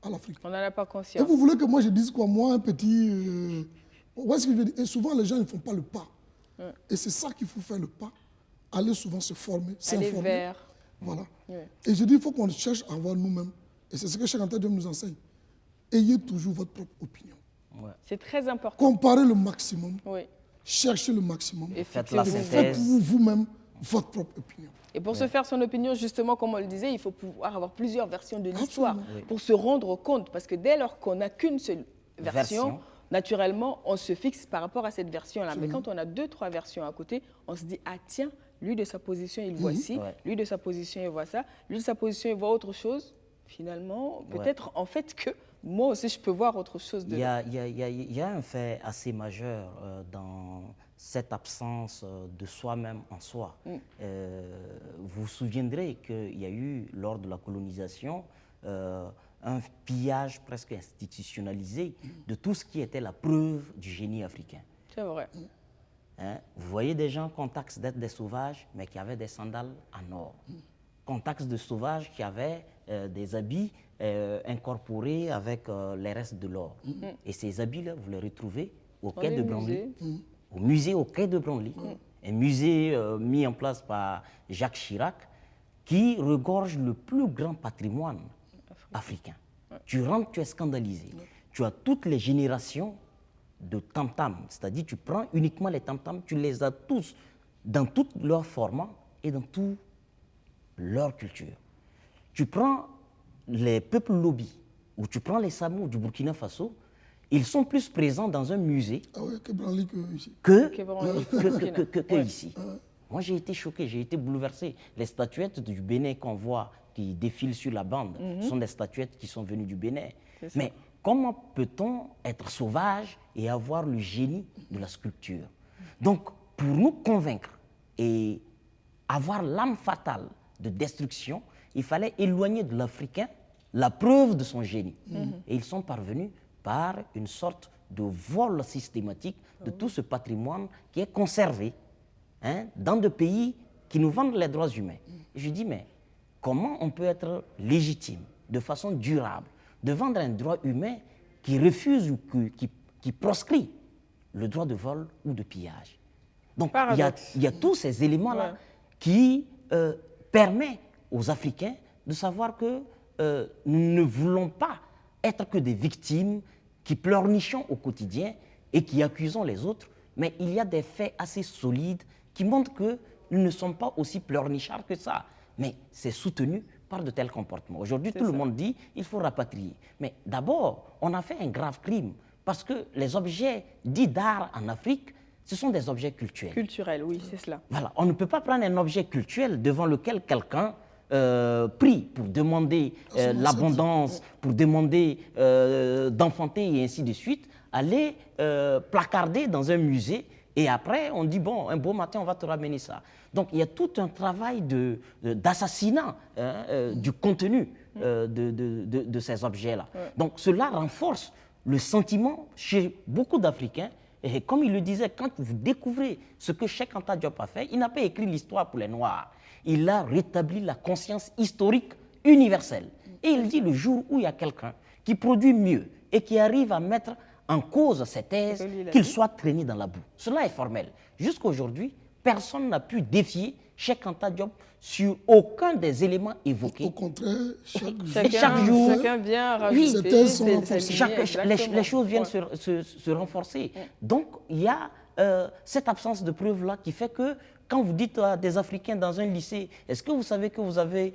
à l'Afrique. On n'en a pas conscience. Et vous voulez que moi, je dise quoi? Moi, un petit... Où est-ce que je veux dire? Et souvent, les gens ne font pas le pas. Et c'est ça qu'il faut faire, le pas. Aller souvent se former, s'informer. Aller vers. Voilà. Et je dis, il faut qu'on cherche à avoir nous-mêmes. Et c'est ce que Cheikh Anta Diop nous enseigne. Ayez toujours votre propre opinion. C'est très important. Comparez le maximum. Cherchez le maximum. Et faites vous-même votre propre opinion. Et pour se faire son opinion, justement, comme on le disait, il faut pouvoir avoir plusieurs versions de l'histoire pour se rendre compte. Parce que dès lors qu'on n'a qu'une seule version, naturellement, on se fixe par rapport à cette version-là. Mais quand on a 2-3 versions à côté, on se dit, ah tiens, lui de sa position, il voit ci, lui de sa position, il voit ça, lui de sa position, il voit autre chose. Finalement, peut-être en fait que moi aussi, je peux voir autre chose. Il y a un fait assez majeur dans cette absence de soi-même en soi. Vous vous souviendrez qu'il y a eu, lors de la colonisation, un pillage presque institutionnalisé de tout ce qui était la preuve du génie africain. C'est vrai. Vous voyez des gens qu'on taxe d'être des sauvages, mais qui avaient des sandales en or. Qu'on taxe de sauvages qui avaient des habits incorporés avec les restes de l'or. Et ces habits-là, vous les retrouvez au quai de Branly, au musée au quai de Branly. Un musée mis en place par Jacques Chirac, qui regorge le plus grand patrimoine africain. Tu rentres, tu es scandalisé. Tu as toutes les générations de tam-tam, c'est-à-dire tu prends uniquement les tam-tam, tu les as tous dans tout leur format et dans toute leur culture. Tu prends les peuples lobby ou tu prends les Samous du Burkina Faso, ils sont plus présents dans un musée que ici. Moi, j'ai été choqué, j'ai été bouleversé. Les statuettes du Bénin qu'on voit qui défilent sur la bande sont des statuettes qui sont venues du Bénin. Mais comment peut-on être sauvage et avoir le génie de la sculpture? Donc, pour nous convaincre et avoir l'âme fatale de destruction, il fallait éloigner de l'Africain la preuve de son génie. Et ils sont parvenus par une sorte de vol systématique de tout ce patrimoine qui est conservé dans des pays qui nous vendent les droits humains. Et je dis, mais comment on peut être légitime, de façon durable, de vendre un droit humain qui refuse ou qui proscrit le droit de vol ou de pillage? Donc, il y a tous ces éléments-là qui permettent aux Africains de savoir que nous ne voulons pas être que des victimes qui pleurnichons au quotidien et qui accusons les autres, mais il y a des faits assez solides qui montrent que nous ne sommes pas aussi pleurnichards que ça. Mais c'est soutenu par de tels comportements. Aujourd'hui, tout le monde dit qu'il faut rapatrier. Mais d'abord, on a fait un grave crime parce que les objets dits d'art en Afrique, ce sont des objets cultuels. Culturels, oui, c'est cela. Voilà, on ne peut pas prendre un objet culturel devant lequel quelqu'un prie pour demander l'abondance, pour demander d'enfanter et ainsi de suite, aller placarder dans un musée Et après, on dit, bon, un beau matin, on va te ramener ça. Donc, il y a tout un travail d'assassinat du contenu de ces objets-là. Ouais. Donc, cela renforce le sentiment chez beaucoup d'Africains. Et comme il le disait, quand vous découvrez ce que Cheikh Anta Diop a fait, il n'a pas écrit l'histoire pour les Noirs. Il a rétabli la conscience historique universelle. Et il dit, le jour où il y a quelqu'un qui produit mieux et qui arrive à mettre en cause ces thèses, qu'il soit traîné dans la boue. Cela est formel. Jusqu'à aujourd'hui, personne n'a pu défier Cheikh Anta Diop sur aucun des éléments évoqués. Au contraire, chaque jour, chacun vient rajouter. Les choses viennent se renforcer. Donc, il y a cette absence de preuve-là qui fait que quand vous dites à des Africains dans un lycée, est-ce que vous savez que vous avez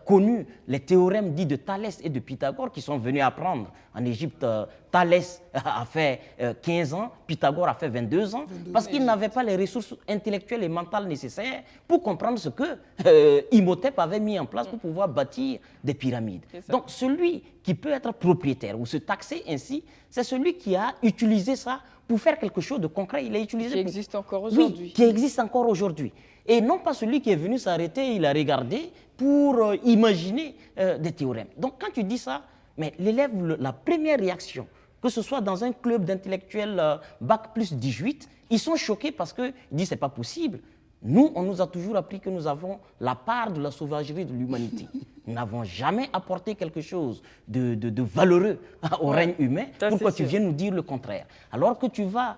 connu les théorèmes dits de Thalès et de Pythagore qui sont venus apprendre en Égypte? Thalès a fait 15 ans, Pythagore a fait 22 ans, parce qu'il n'avait pas les ressources intellectuelles et mentales nécessaires pour comprendre ce que Imhotep avait mis en place pour pouvoir bâtir des pyramides. Donc celui qui peut être propriétaire ou se taxer ainsi, c'est celui qui a utilisé ça pour faire quelque chose de concret. Il a utilisé qui existe encore aujourd'hui. Oui, qui existe encore aujourd'hui. Et non pas celui qui est venu s'arrêter, il a regardé pour imaginer des théorèmes. Donc quand tu dis ça, mais l'élève, la première réaction, que ce soit dans un club d'intellectuels Bac plus 18, ils sont choqués parce qu'ils disent c'est pas possible. Nous, on nous a toujours appris que nous avons la part de la sauvagerie de l'humanité. Nous n'avons jamais apporté quelque chose de valeureux au règne humain. Pourquoi tu viens nous dire le contraire? Alors que tu vas,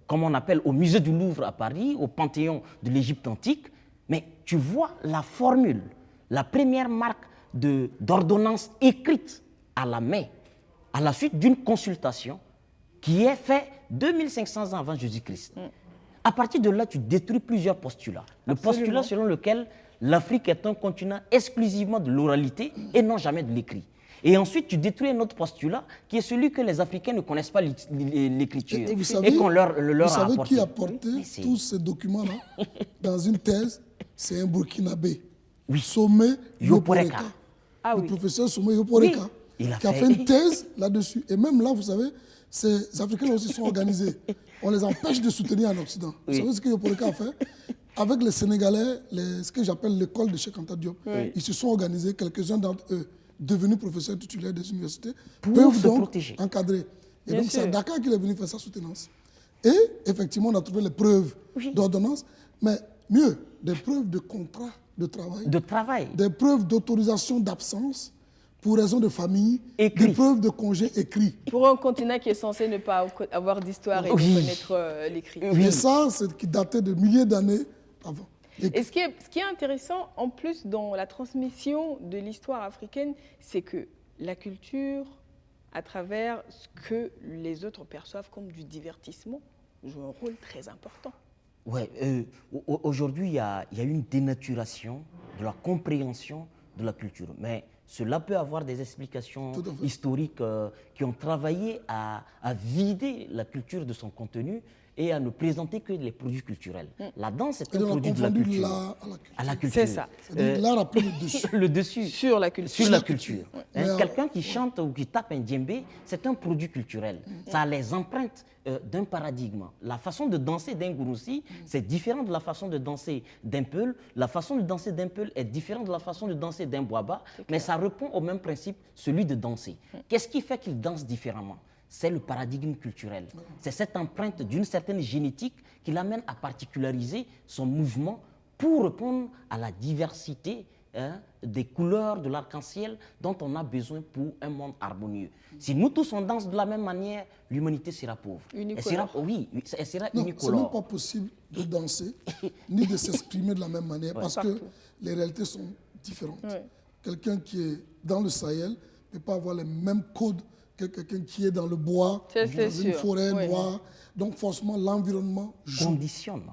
comme on appelle, au musée du Louvre à Paris, au Panthéon de l'Égypte antique, mais tu vois la formule, la première marque d'ordonnance écrite à la main, à la suite d'une consultation qui est faite 2500 ans avant Jésus-Christ. À partir de là, tu détruis plusieurs postulats. Le postulat selon lequel l'Afrique est un continent exclusivement de l'oralité et non jamais de l'écrit. Et ensuite, tu détruis un autre postulat qui est celui que les Africains ne connaissent pas l'écriture et qu'on leur a apporté. Vous savez qui a porté tous ces documents-là dans une thèse? C'est un Burkinabé. Oui. Somé Yoporeka. Ah, le professeur Somé Yoporeka, qui a fait une thèse là-dessus. Et même là, vous savez, ces Africains aussi sont organisés. On les empêche de soutenir en Occident. Vous savez ce que Yoporeka a fait? Avec les Sénégalais, ce que j'appelle l'école de Cheikh Anta Diop, ils se sont organisés, quelques-uns d'entre eux, devenus professeurs titulaires des universités, peuvent donc encadrer. Et donc c'est à Dakar qu'il est venu faire sa soutenance. Et effectivement, on a trouvé les preuves d'ordonnance, mais mieux, des preuves de contrat de travail. Des preuves d'autorisation d'absence pour raison de famille, des preuves de congé écrits. Pour un continent qui est censé ne pas avoir d'histoire et de connaître l'écrit. Et ça, c'est qui datait de milliers d'années avant. Et ce qui est intéressant, en plus, dans la transmission de l'histoire africaine, c'est que la culture, à travers ce que les autres perçoivent comme du divertissement, joue un rôle très important. Oui, aujourd'hui, il y a une dénaturation de la compréhension de la culture. Mais cela peut avoir des explications historiques qui ont travaillé à vider la culture de son contenu et à ne présenter que les produits culturels. La danse est un produit de la culture. À la culture. C'est ça. L'art a pris le dessus. Le dessus. Sur la culture. Sur la culture. Quelqu'un qui chante ou qui tape un djembé, c'est un produit culturel. Ça a les empreintes d'un paradigme. La façon de danser d'un Gouroussi, c'est différent de la façon de danser d'un Peul. La façon de danser d'un Peul est différente de la façon de danser d'un Boaba, mais ça répond au même principe, celui de danser. Qu'est-ce qui fait qu'il danse différemment? C'est le paradigme culturel. C'est cette empreinte d'une certaine génétique qui l'amène à particulariser son mouvement pour répondre à la diversité des couleurs de l'arc-en-ciel dont on a besoin pour un monde harmonieux. Si nous tous on danse de la même manière, l'humanité sera pauvre. Unicolore. Elle sera non, unicolore. C'est même pas possible de danser ni de s'exprimer de la même manière parce que les réalités sont différentes. Quelqu'un qui est dans le Sahel ne peut pas avoir les mêmes codes que quelqu'un qui est dans le bois, dans une forêt noire. Donc forcément, l'environnement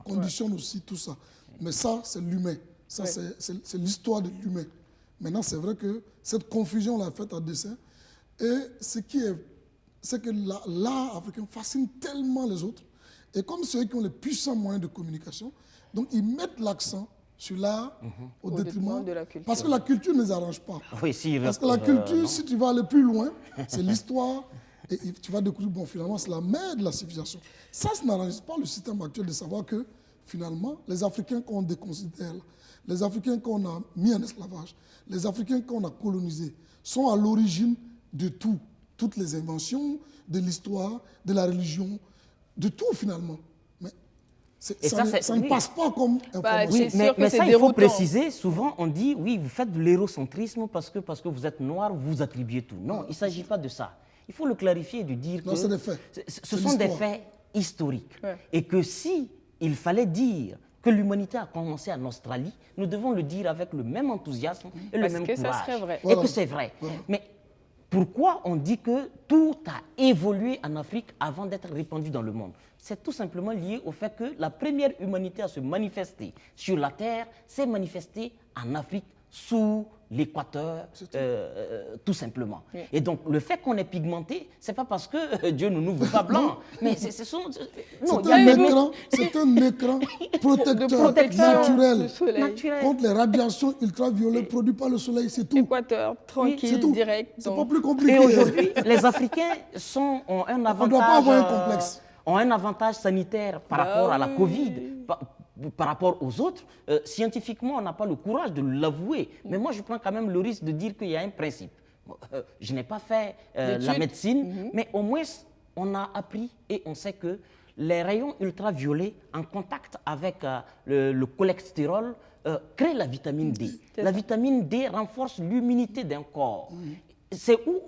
conditionne aussi tout ça. Mais ça, c'est l'humain. Ça, c'est l'histoire de l'humain. Maintenant, c'est vrai que cette confusion l'a faite à dessein. Et c'est que l'art africain fascine tellement les autres. Et comme ceux qui ont les puissants moyens de communication, donc ils mettent l'accent sur l'art au détriment de la culture. Parce que la culture ne les arrange pas. Oui, parce que la culture, si tu vas aller plus loin, c'est l'histoire Et tu vas découvrir, bon, finalement, c'est la mère de la civilisation. Ça n'arrange pas le système actuel de savoir que, finalement, les Africains qu'on déconsidère, les Africains qu'on a mis en esclavage, les Africains qu'on a colonisés, sont à l'origine de tout. Toutes les inventions, de l'histoire, de la religion, de tout, finalement. Mais ça ne passe pas comme information. Oui, mais ça, il faut préciser. Souvent, on dit, oui, vous faites de l'hérocentrisme parce que vous êtes noir, vous vous attribuez tout. Non, il ne s'agit pas de ça. Il faut le clarifier et de dire que c'est des faits. Ce sont des faits historiques. Ouais. Et que si il fallait dire que l'humanité a commencé en Australie, nous devons le dire avec le même enthousiasme et le même courage. Parce que ça serait vrai. Et que c'est vrai. Voilà. Mais pourquoi on dit que tout a évolué en Afrique avant d'être répandu dans le monde? C'est tout simplement lié au fait que la première humanité à se manifester sur la Terre s'est manifestée en Afrique sous l'équateur, tout simplement. Oui. Et donc, le fait qu'on est pigmenté, ce n'est pas parce que Dieu ne nous veut pas blanc, mais c'est un écran protecteur naturel contre les radiations ultraviolettes produites par le soleil, c'est tout. Équateur, tranquille, oui, direct. C'est pas plus compliqué. Et aujourd'hui, les Africains ont un avantage. On ne doit pas avoir un complexe. Ont un avantage sanitaire par rapport à la Covid, par rapport aux autres. Scientifiquement, on n'a pas le courage de l'avouer. Mais moi, je prends quand même le risque de dire qu'il y a un principe. Je n'ai pas fait la médecine, mais au moins, on a appris et on sait que les rayons ultraviolets en contact avec le cholestérol créent la vitamine D. La vitamine D renforce l'immunité d'un corps. C'est où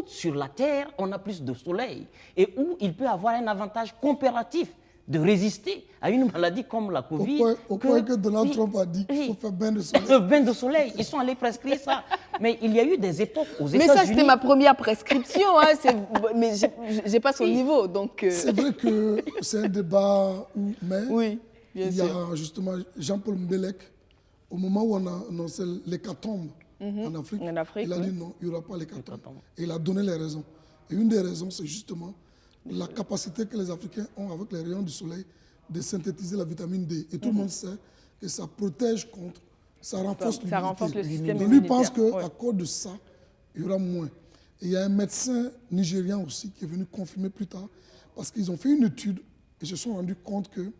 sur la Terre on a plus de soleil et où il peut avoir un avantage comparatif de résister à une maladie comme la Covid. Au point que Donald Trump a dit qu'il faut faire bain de soleil. Bain de soleil, ils sont allés prescrire ça. Mais il y a eu des époques aux États-Unis. Mais ça, c'était ma première prescription. Mais je n'ai pas son niveau. Donc C'est vrai que c'est un débat où il y a justement Jean-Paul Mbelek, au moment où on a annoncé l'hécatombe en Afrique, il a dit non, il n'y aura pas l'hécatombe. Et il a donné les raisons. Et une des raisons, c'est justement la capacité que les Africains ont avec les rayons du soleil de synthétiser la vitamine D. Et tout le monde sait que ça protège contre, ça renforce le système immunitaire. Lui pense qu'à cause de ça, il y aura moins. Et il y a un médecin nigérian aussi qui est venu confirmer plus tard, parce qu'ils ont fait une étude et se sont rendus compte que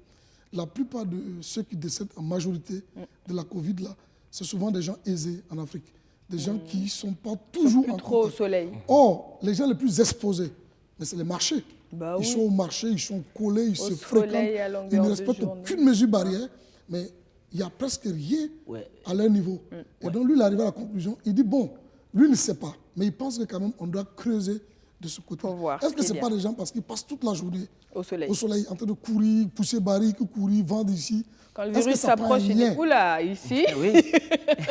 la plupart de ceux qui décèdent en majorité de la Covid, là, c'est souvent des gens aisés en Afrique. Des gens qui ne sont pas toujours en trop au soleil. Or, les gens les plus exposés, mais c'est les marchés. Ils sont au marché, ils sont collés, ils se fréquentent. Ils ne respectent aucune mesure barrière, mais il n'y a presque rien à leur niveau. Et donc, lui, il arrive à la conclusion, il dit, bon, lui ne sait pas, mais il pense que quand même, on doit creuser de ce côté. Est-ce que ce n'est pas des gens parce qu'ils passent toute la journée au soleil en train de courir, pousser barriques, courir, vendre ici? Quand le virus s'approche, il dit, oula, ici.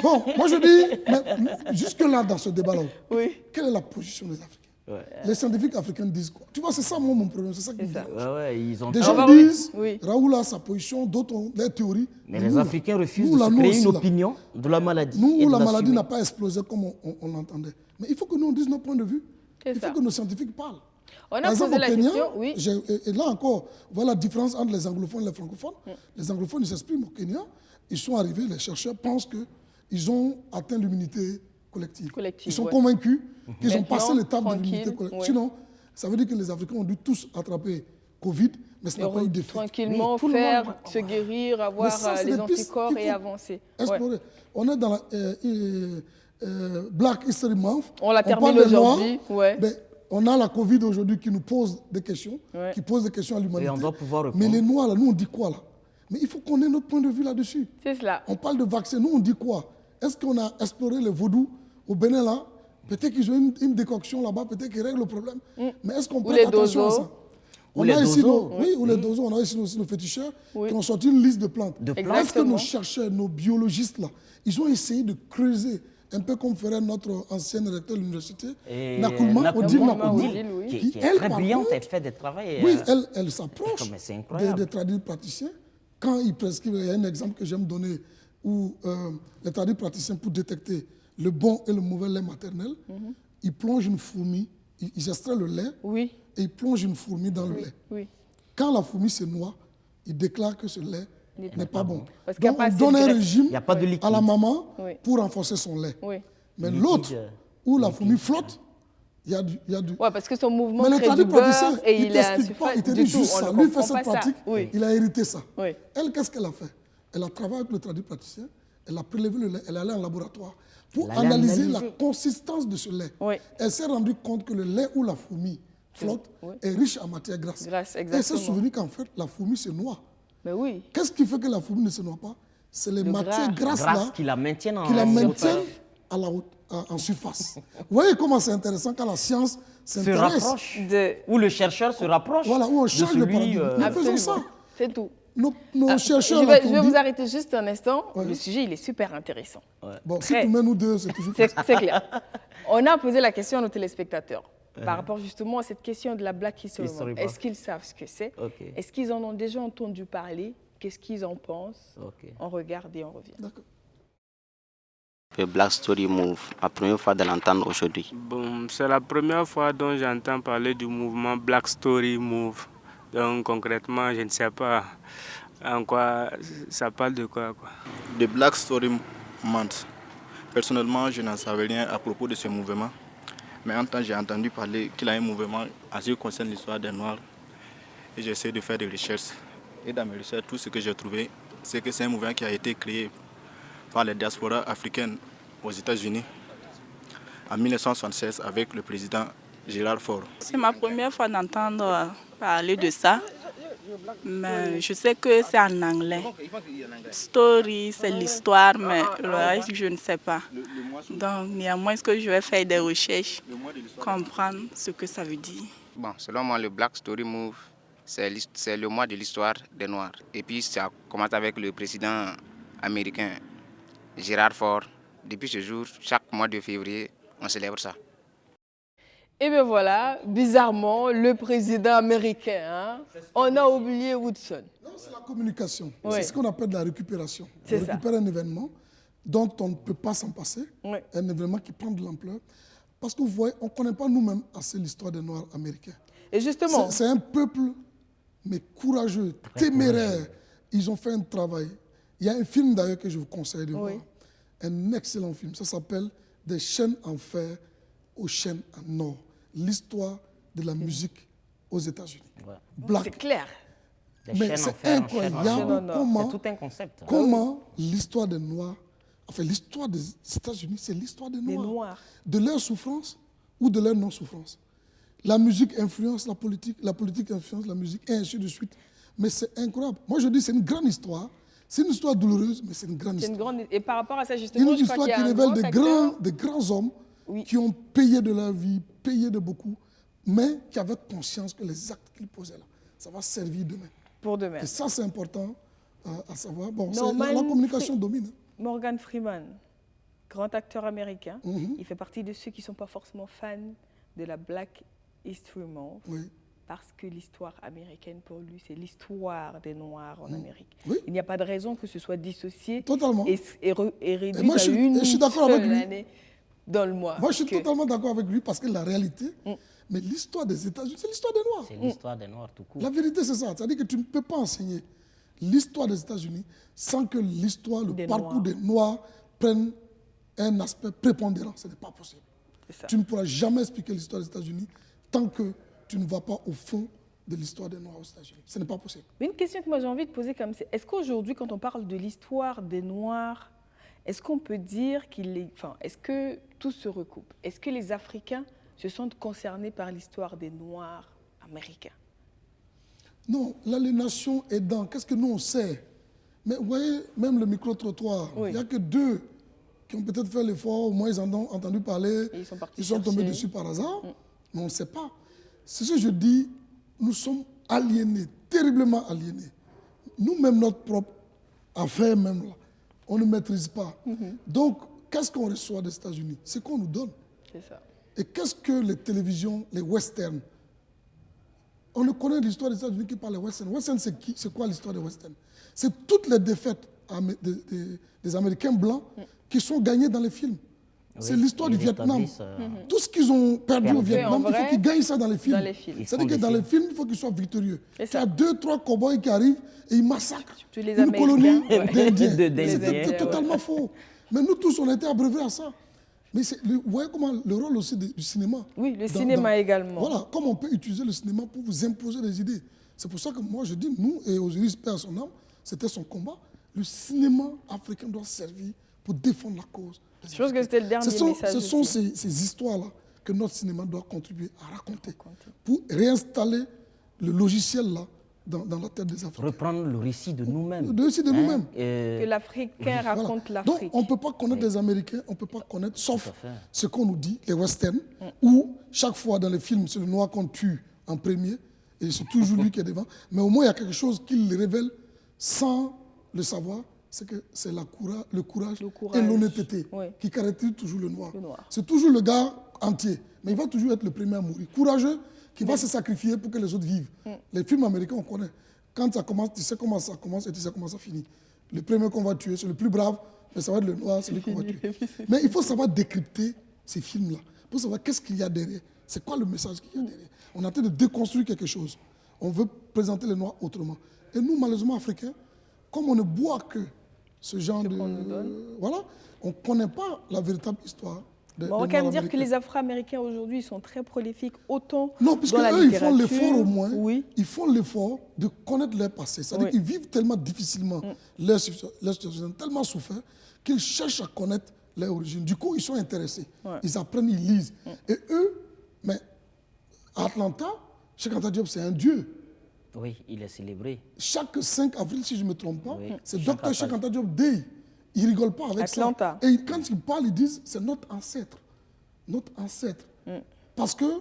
Bon, moi je dis, mais jusque-là, dans ce débat-là, quelle est la position des Africains? Les scientifiques africains disent quoi? Tu vois, c'est ça mon problème, c'est ça qui me dérange. Des gens disent, Raoul a sa position, d'autres ont des théories. Mais les Africains refusent de se créer une opinion de la maladie. Nous, la maladie n'a pas explosé comme on l'entendait. Mais il faut que nous, on dise nos points de vue. Il faut que nos scientifiques parlent. On a posé la question, et là encore, voilà la différence entre les anglophones et les francophones. Les anglophones, ils s'expriment au Kenya. Ils sont arrivés, les chercheurs pensent qu'ils ont atteint l'immunité collective. Ils sont convaincus qu'ils ont passé l'étape de l'immunité collective. Sinon, ça veut dire que les Africains ont dû tous attraper Covid, mais ça n'a pas eu d'effet. Tranquillement se guérir, avoir les anticorps et avancer. Explorer. On est dans la Black History Month. On la termine aujourd'hui. On a la Covid aujourd'hui qui nous pose des questions, qui pose des questions à l'humanité. Et on doit pouvoir répondre. Mais les Noirs, là, nous, on dit quoi là? Mais il faut qu'on ait notre point de vue là-dessus. C'est cela. On parle de vaccins, nous, on dit quoi? Est-ce qu'on a exploré le vaudou au Bénin là? Peut-être qu'ils ont une décoction là-bas, peut-être qu'ils règlent le problème. Mais est-ce qu'on prête attention à ça? On a ici les dozos, on a ici aussi nos féticheurs qui ont sorti une liste de plantes. Est-ce que nos chercheurs, nos biologistes là, ils ont essayé de creuser un peu comme ferait notre ancienne recteur de l'université, Nakoulma, Odile, qui est très brillante, elle fait des travaux. Oui, elle s'approche des tradipraticiens. Quand ils prescrivent, il y a un exemple que j'aime donner où les tradipraticiens, pour détecter le bon et le mauvais lait maternel, ils plongent une fourmi, ils extraient le lait et ils plongent une fourmi dans le lait. Quand la fourmi se noie, ils déclarent que ce lait n'est pas bon. Donc on donne un régime à la maman pour renforcer son lait. Mais l'autre, où la fourmi flotte, Il y a du... Ouais, parce que son mouvement mais crée du beurre et il a pas, il te dit juste ça. Lui fait cette pratique, il a hérité ça. Oui. Elle, qu'est-ce qu'elle a fait? Elle a travaillé avec le tradipraticien, elle a prélevé le lait, elle est allée en laboratoire pour analyser la consistance de ce lait. Oui. Elle s'est rendue compte que le lait où la fourmi flotte est riche en matière grasse. Exactement. Elle s'est souvenue qu'en fait, la fourmi se noie. Mais oui. Qu'est-ce qui fait que la fourmi ne se noie pas? C'est les matières grasses là qui la maintiennent à la haute. En surface. Vous voyez comment c'est intéressant quand la science s'intéresse. Où le chercheur se rapproche. Voilà, où on change le paradigme. Nous faisons ça. C'est tout. Nos chercheurs... Je vais vous arrêter juste un instant. Ouais. Le sujet, il est super intéressant. Ouais. Bon, si tu mets nous deux, c'est toujours c'est clair. On a posé la question à nos téléspectateurs par rapport justement à cette question de la Black History Month. Est-ce qu'ils savent ce que c'est? Est-ce qu'ils en ont déjà entendu parler? Qu'est-ce qu'ils en pensent? On regarde et on revient. D'accord. Le Black Story Move, la première fois de l'entendre aujourd'hui. Bon, c'est la première fois dont j'entends parler du mouvement Black Story Move. Donc concrètement, je ne sais pas en quoi ça parle de quoi. Le Black Story Month. Personnellement, je n'en savais rien à propos de ce mouvement. Mais en temps, j'ai entendu parler qu'il y a un mouvement en ce qui concerne l'histoire des Noirs. Et j'essaie de faire des recherches. Et dans mes recherches, tout ce que j'ai trouvé, c'est que c'est un mouvement qui a été créé par les diasporas africaines aux États-Unis en 1976 avec le président Gerald Ford. C'est ma première fois d'entendre parler de ça, mais je sais que c'est en anglais. Story, c'est l'histoire, mais le reste, je ne sais pas. Donc, néanmoins, est-ce que je vais faire des recherches, comprendre ce que ça veut dire. Bon, selon moi, le Black Story Move, c'est le mois de l'histoire des Noirs. Et puis, ça commence avec le président américain Gerald Ford. Depuis ce jour, chaque mois de février, on célèbre ça. Et bien voilà, bizarrement, le président américain, on a oublié Woodson. Non, c'est la communication. Oui. C'est ce qu'on appelle la récupération. On récupère un événement dont on ne peut pas s'en passer, un événement qui prend de l'ampleur. Parce que vous voyez, on ne connaît pas nous-mêmes assez l'histoire des Noirs américains. Et justement... C'est un peuple, mais courageux, téméraire. Ils ont fait un travail. Il y a un film d'ailleurs que je vous conseille de voir. Un excellent film. Ça s'appelle « Des chaînes en fer aux chaînes en or ». L'histoire de la musique aux États-Unis. C'est clair. Mais c'est incroyable comment, c'est tout un concept. Comment l'histoire des Noirs, enfin l'histoire des États-Unis, c'est l'histoire des Noirs. De leur souffrance ou de leur non-souffrance. La musique influence la politique influence la musique, et ainsi de suite. Mais c'est incroyable. Moi je dis c'est une grande histoire. C'est une histoire douloureuse, mais c'est une grande histoire. Et par rapport à ça, justement, une histoire qui révèle de grands hommes qui ont payé de leur vie, payé de beaucoup, mais qui avaient conscience que les actes qu'ils posaient là, ça va servir demain. Pour demain. Et ça, c'est important à savoir. Bon, la communication domine. Morgan Freeman, grand acteur américain, il fait partie de ceux qui ne sont pas forcément fans de la Black History Month. Parce que l'histoire américaine, pour lui, c'est l'histoire des Noirs en Amérique. Il n'y a pas de raison que ce soit dissocié et réduit à une seule année dans le mois. Moi, je suis totalement d'accord avec lui parce que la réalité, mais l'histoire des États-Unis, c'est l'histoire des Noirs. C'est l'histoire des Noirs tout court. La vérité, c'est ça. C'est-à-dire que tu ne peux pas enseigner l'histoire des États-Unis sans que l'histoire, le parcours des Noirs prenne un aspect prépondérant. Ce n'est pas possible. Tu ne pourras jamais expliquer l'histoire des États-Unis tant que tu ne vas pas au fond de l'histoire des Noirs aux États-Unis. Ce n'est pas possible. Mais une question que moi j'ai envie de poser comme c'est, est-ce qu'aujourd'hui, quand on parle de l'histoire des Noirs, est-ce qu'on peut dire est-ce que tout se recoupe? Est-ce que les Africains se sentent concernés par l'histoire des Noirs américains? Non, l'aliénation est dans... Qu'est-ce que nous on sait? Mais vous voyez, même le micro-trottoir, il n'y a que 2 qui ont peut-être fait l'effort, au moins ils en ont entendu parler, ils sont tombés dessus par hasard, mais on ne sait pas. C'est ce que je dis, nous sommes aliénés, terriblement aliénés. Nous-mêmes, notre propre affaire même, là, on ne maîtrise pas. Donc, qu'est-ce qu'on reçoit des États-Unis? C'est qu'on nous donne. C'est ça. Et qu'est-ce que les télévisions, les westerns? On ne connaît l'histoire des États-Unis que par les westerns. Western, c'est qui? C'est quoi l'histoire des westerns? C'est toutes les défaites des Américains blancs qui sont gagnées dans les films. C'est l'histoire du Vietnam. Tout ce qu'ils ont perdu au Vietnam, il faut qu'ils gagnent ça dans les films. C'est-à-dire que dans les films, il faut qu'ils soient victorieux. Il y a 2-3 cow-boys qui arrivent et ils massacrent une colonie d'Indiens. C'est totalement faux. Mais nous tous, on a été abreuvés à ça. Mais vous voyez comment le rôle aussi du cinéma. Oui, le cinéma également. Voilà, comme on peut utiliser le cinéma pour vous imposer des idées. C'est pour ça que moi je dis, nous, et Osiris, paix à son âme, c'était son combat. Le cinéma africain doit servir pour défendre la cause. Je pense que c'était le dernier message. Ce sont ces histoires-là que notre cinéma doit contribuer à raconter pour réinstaller le logiciel là dans la tête des Africains. Reprendre le récit de nous-mêmes. Le récit de nous-mêmes. Que l'Africain raconte l'Afrique. Donc on ne peut pas connaître les Américains, on ne peut pas connaître, sauf ce qu'on nous dit, les westerns, où chaque fois dans les films, c'est le noir qu'on tue en premier, et c'est toujours lui qui est devant. Mais au moins, il y a quelque chose qui le révèle sans le savoir, c'est que c'est le courage et l'honnêteté qui caractérisent toujours le noir. C'est toujours le gars entier, mais il va toujours être le premier à mourir. Courageux, qui va se sacrifier pour que les autres vivent. Les films américains, on connaît. Quand ça commence, tu sais comment ça commence et tu sais comment ça finit. Le premier qu'on va tuer, c'est le plus brave, mais ça va être le noir, c'est lui qu'on va tuer. Mais il faut savoir décrypter ces films-là, pour savoir qu'est-ce qu'il y a derrière. C'est quoi le message qu'il y a derrière. On est en train de déconstruire quelque chose. On veut présenter les noirs autrement. Et nous, malheureusement, Africains, comme on ne boit que ce genre de... Voilà, on ne connaît pas la véritable histoire. On va quand même dire que les Afro-Américains aujourd'hui sont très prolifiques, autant non, puisque dans la eux, littérature. Ils font l'effort au moins, ils font l'effort de connaître leur passé. C'est-à-dire qu'ils vivent tellement difficilement leur situation, tellement souffert, qu'ils cherchent à connaître leur origine. Du coup, ils sont intéressés. Ils apprennent, ils lisent. Et eux, mais à Atlanta, Cheikh Anta Diop, c'est un dieu. Oui, il est célébré. Chaque 5 avril, si je ne me trompe pas, c'est Dr Cheikh Anta Diop Day. Ils ne rigolent pas avec Atlanta. ça. Et quand ils parlent, ils disent c'est notre ancêtre. Notre ancêtre. Parce que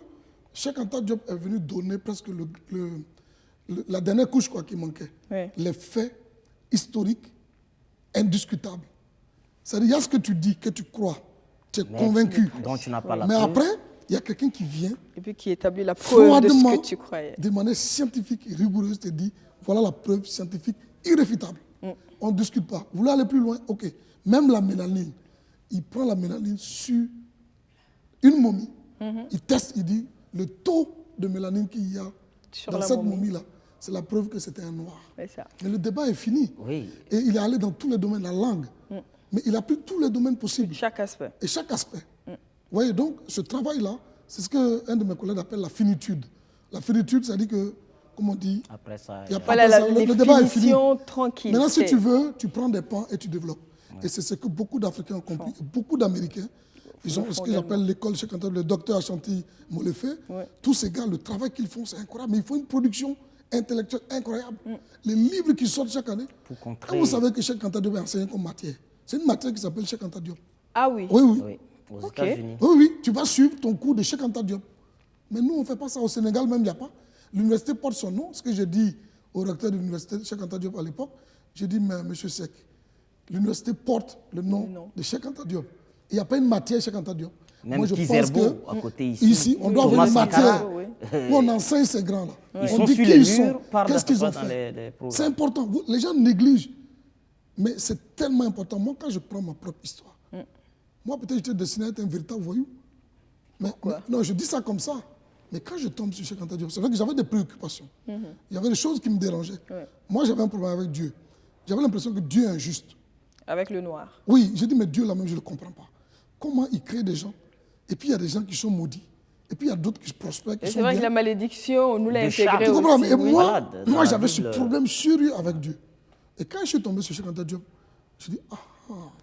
Cheikh Anta Diop est venu donner presque la dernière couche qui manquait. Les faits historiques indiscutables. C'est-à-dire, il y a ce que tu dis, que tu crois, tu es convaincu. Dont tu n'as pas la Mais preuve. après, il y a quelqu'un qui vient. Et puis qui établit la preuve de ce que tu croyais. De manière scientifique et rigoureuse, te dit voilà la preuve scientifique irréfutable. On ne discute pas. Vous voulez aller plus loin? Ok. Même la mélanine, il prend la mélanine sur une momie. Il teste, il dit le taux de mélanine qu'il y a dans cette momie-là, c'est la preuve que c'était un noir. Mais le débat est fini. Oui. Et il est allé dans tous les domaines, la langue. Mais il a pris tous les domaines possibles. Chaque aspect. Et chaque aspect. Vous voyez, donc ce travail-là, c'est ce qu'un de mes collègues appelle la finitude. La finitude, ça dit que, comme on dit, après ça, le débat est fini. Tranquille. Maintenant, si tu veux, tu prends des pans et tu développes. Et c'est ce que beaucoup d'Africains ont compris. Et beaucoup d'Américains, ils ont ce que j'appelle l'école Cheikh Anta Diop, le docteur Ashanti Molefe. Tous ces gars, le travail qu'ils font, c'est incroyable. Mais il faut une production intellectuelle incroyable. Les livres qui sortent chaque année. Quand vous savez que Cheikh Anta Diop est enseigné comme matière, c'est une matière qui s'appelle Cheikh Anta Diop. Ah oui? Oui. Aux États-Unis. Oui, tu vas suivre ton cours de Cheikh Anta Diop. Mais nous, on ne fait pas ça. Au Sénégal, même, il n'y a pas. L'université porte son nom. Ce que j'ai dit au recteur de l'université Cheikh Anta Diop à l'époque, j'ai dit, mais monsieur Seck, l'université porte le nom de Cheikh Anta Diop. Il n'y a pas une matière Cheikh Anta Diop. Même moi, je pense que à côté ici, on doit avoir une matière où on enseigne ces grands-là. On dit qui ils ils sont, qu'est-ce qu'ils ont fait. C'est important. Les gens négligent. Mais c'est tellement important. Moi, quand je prends ma propre histoire, moi, peut-être j'étais destiné à être un véritable voyou. Mais non, je dis ça comme ça. Mais quand je tombe sur Cheikh Anta Diop, c'est vrai que j'avais des préoccupations. Il y avait des choses qui me dérangeaient. Moi, j'avais un problème avec Dieu. J'avais l'impression que Dieu est injuste. Avec le noir. Oui, j'ai dit, mais Dieu là-même, je ne le comprends pas. Comment il crée des gens? Et puis il y a des gens qui sont maudits. Et puis il y a d'autres qui prospèrent. C'est vrai que la malédiction, on nous l'a intégrée aussi. Tu comprends? Et moi j'avais ce problème sérieux avec Dieu. Et quand je suis tombé sur Cheikh Anta Diop, je dis,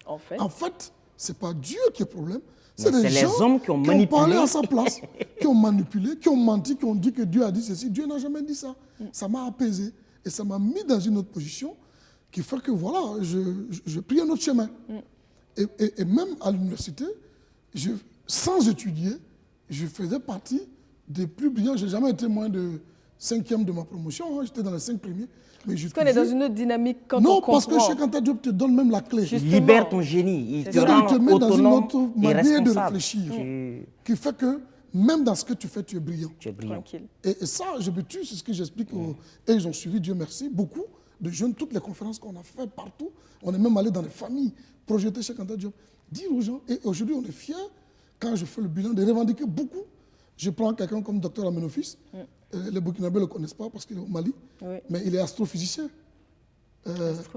en fait, ce n'est pas Dieu qui est le problème. C'est des gens qui ont parlé à sa place, qui ont manipulé, qui ont menti, qui ont dit que Dieu a dit ceci. Dieu n'a jamais dit ça. Ça m'a apaisé et ça m'a mis dans une autre position qui fait que voilà, je pris un autre chemin. Et même à l'université, sans étudier, je faisais partie des plus brillants. Je n'ai jamais été moins de 5e de ma promotion. J'étais dans les 5 premiers. Parce qu'on est dans une autre dynamique quand on comprend. Non, parce que Cheikh Anta Diop te donne même la clé. Libère ton génie. Il te met autonome dans une autre et manière de responsable. réfléchir. Qui fait que même dans ce que tu fais, tu es brillant. Tu es brillant. Et ça, je me tue, c'est ce que j'explique. Et ils ont suivi, Dieu merci, beaucoup de jeunes, toutes les conférences qu'on a faites partout. On est même allé dans les familles, projeter Cheikh Anta Diop, dire aux gens. Et aujourd'hui, on est fiers, quand je fais le bilan, de revendiquer beaucoup. Je prends quelqu'un comme Dr Amenofis. Les Burkinabés ne le connaissent pas parce qu'il est au Mali, mais il est astrophysicien.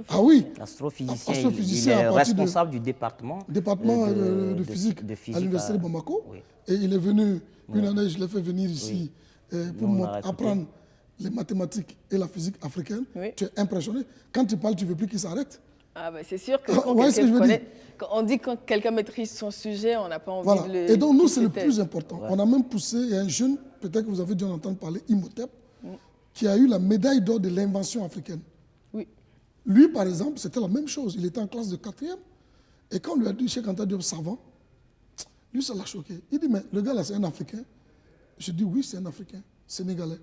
Ah oui. L'astrophysicien, il est responsable du département de physique à l'université de Bamako. Oui. Et il est venu, une année, je l'ai fait venir ici pour apprendre les mathématiques et la physique africaine. Oui. Tu es impressionné. Quand tu parles, tu ne veux plus qu'il s'arrête. Ah ben c'est sûr que quand on dit que quelqu'un maîtrise son sujet, on n'a pas envie de le... Et donc nous, c'est le plus important. Ouais. On a même poussé, il y a un jeune, peut-être que vous avez dû en entendre parler, Imhotep, qui a eu la médaille d'or de l'invention africaine. Oui. Lui, par exemple, c'était la même chose. Il était en classe de 4e. Et quand on lui a dit Cheikh Anta Diop savant, lui, ça l'a choqué. Il dit, mais le gars là, c'est un Africain. Je dis, oui, c'est un Africain, sénégalais.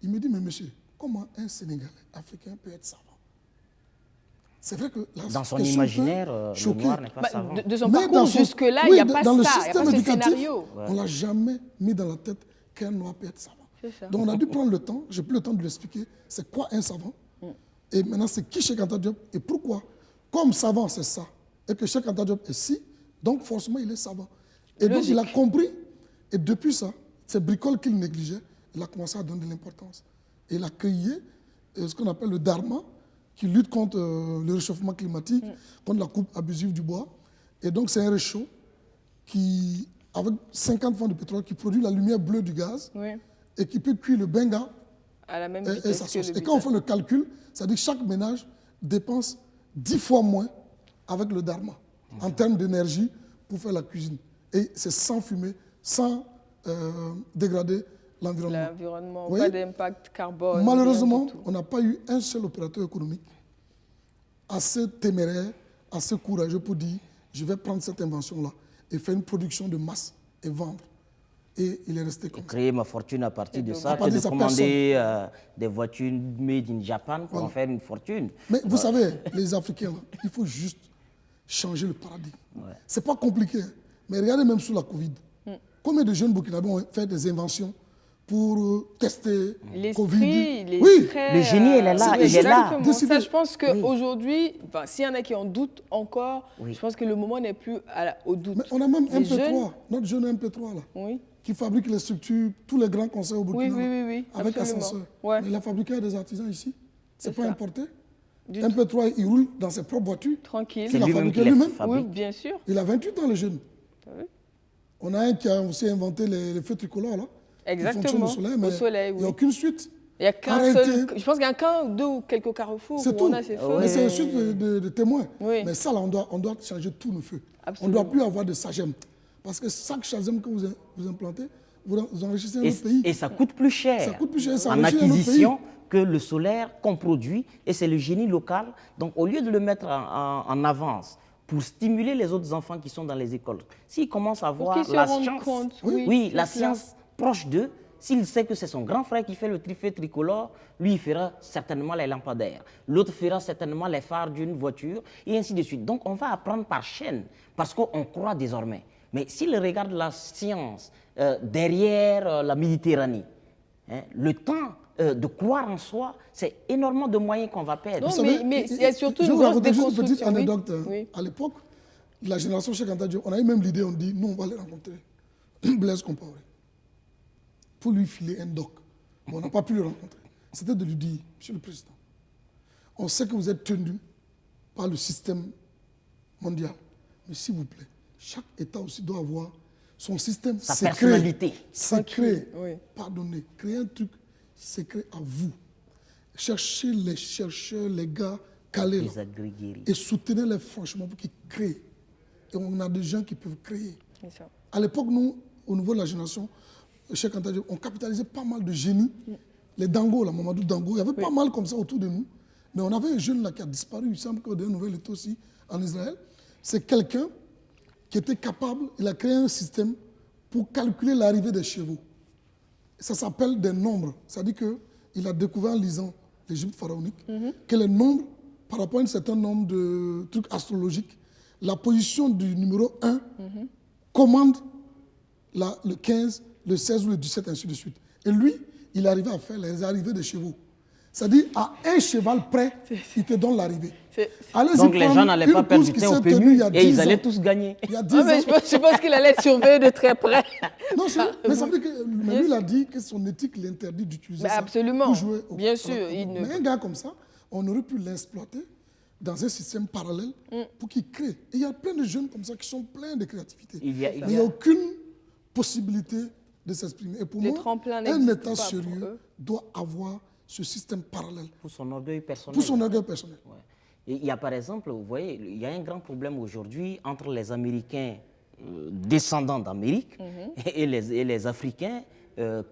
Il me dit, mais monsieur, comment un Sénégalais africain peut être savant? C'est vrai que dans son imaginaire, le noir n'est pas savant. De son parcours jusque-là, il n'y a pas ça, il n'y a pas ce scénario. On ne l'a jamais mis dans la tête qu'un noir peut être savant. Donc on a dû prendre le temps, j'ai pris le temps de lui expliquer c'est quoi un savant. Et maintenant, c'est qui Cheikh Anta Diop et pourquoi? Comme savant, c'est ça. Et que Cheikh Anta Diop est ci, donc forcément, il est savant. Et donc, il a compris. Et depuis ça, ces bricoles qu'il négligeait, il a commencé à donner de l'importance. Et il a créé ce qu'on appelle le Dharma, qui lutte contre le réchauffement climatique, contre la coupe abusive du bois. Et donc, c'est un réchaud qui, avec 50 francs de pétrole, qui produit la lumière bleue du gaz et qui peut cuire le benga à la même vitesse sa sauce. Et quand on fait le calcul, ça dit que chaque ménage dépense 10 fois moins avec le Dharma en termes d'énergie pour faire la cuisine. Et c'est sans fumer, sans dégrader l'environnement. L'environnement, pas d'impact carbone. Malheureusement, on n'a pas eu un seul opérateur économique assez téméraire, assez courageux pour dire je vais prendre cette invention-là et faire une production de masse et vendre. Et il est resté comme ça. Créer ma fortune à partir de ça, que de commander des voitures made in Japan pour en faire une fortune. Mais vous savez, les Africains, là, il faut juste changer le paradigme. C'est pas compliqué, mais regardez même sous la Covid. Combien de jeunes Burkinabés ont fait des inventions pour tester Covid? Le génie, il est là. Il est là. Ça, je pense qu'aujourd'hui, s'il y en a qui en doutent encore, je pense que le moment n'est plus au doute. Mais on a même MP3, notre jeune MP3 là, qui fabrique les structures, tous les grands concerts au Burkina, avec ascenseur. Mais il a fabriqué à des artisans ici. C'est pas importé. MP3, il roule dans ses propres voitures. Tranquille. Il a fabriqué lui-même. Oui, bien sûr. Il a 28 ans, le jeune. On a un qui a aussi inventé les feux tricolores, là. Exactement. Au soleil, il n'y a aucune suite. Il n'y a qu'un seul. Je pense qu'il y a qu'un, deux ou quelques carrefours. C'est tout. Mais c'est une suite de témoins. Mais ça, là, on doit changer tous nos feux. Absolument. On ne doit plus avoir de SAGEM. Parce que chaque SAGEM que vous implantez, vous enrichissez un autre pays. Et ça coûte plus cher. Ça coûte plus cher. En acquisition que le solaire qu'on produit. Et c'est le génie local. Donc, au lieu de le mettre en avance, pour stimuler les autres enfants qui sont dans les écoles. S'ils commencent à voir la science, la science proche d'eux, s'il sait que c'est son grand frère qui fait le feu tricolore, lui, il fera certainement les lampadaires. L'autre fera certainement les phares d'une voiture, et ainsi de suite. Donc, on va apprendre par chaîne, parce qu'on croit désormais. Mais s'il regarde la science derrière la Méditerranée, le temps de croire en soi, c'est énormément de moyens qu'on va perdre. Non, mais il y a surtout une grosse déconstruction. Une petite anecdote. À l'époque, la génération Cheikh Anta Diop, on a eu même l'idée, on dit, nous, on va les rencontrer. Blaise Compaoré. Pour lui filer un doc. Mais on n'a pas pu le rencontrer. C'était de lui dire, Monsieur le Président, on sait que vous êtes tenu par le système mondial. Mais s'il vous plaît, chaque État aussi doit avoir son système sa secret. Personnalité. Secret. Pardonnez, créez un truc secret à vous. Cherchez les chercheurs, les gars calés là, et soutenez-les franchement pour qu'ils créent. Et on a des gens qui peuvent créer. À l'époque, nous, au niveau de la génération, Cheikh Anta Diop, on capitalisait pas mal de génies. Les Dango, là, Mamadou Dango, il y avait pas mal comme ça autour de nous. Mais on avait un jeune là qui a disparu, il semble que des nouvelles est aussi en Israël. C'est quelqu'un qui était capable, il a créé un système pour calculer l'arrivée des chevaux. Ça s'appelle des nombres. C'est-à-dire qu'il a découvert en lisant l'Égypte pharaonique que les nombres, par rapport à un certain nombre de trucs astrologiques, la position du numéro 1 commande le 15, le 16 ou le 17, ainsi de suite. Et lui, il arrivait à faire les arrivées des chevaux. C'est-à-dire, à un cheval près, il te donne l'arrivée. Donc les gens n'allaient pas perdre du temps au PMU et ils allaient tous gagner. Il y a 10 ans. Je pense qu'il allait être surveillé de très près. Non, mais ça veut dire que lui, il a dit que son éthique l'interdit d'utiliser ça absolument. pour jouer Bien sûr. Mais un gars comme ça, on aurait pu l'exploiter dans un système parallèle pour qu'il crée. Et il y a plein de jeunes comme ça qui sont pleins de créativité. Mais il n'y a aucune possibilité de s'exprimer. Et pour moi, un État sérieux doit avoir ce système parallèle. Pour son orgueil personnel. Pour son orgueil personnel. Ouais. Et il y a par exemple, vous voyez, il y a un grand problème aujourd'hui entre les Américains descendants d'Amérique et les Africains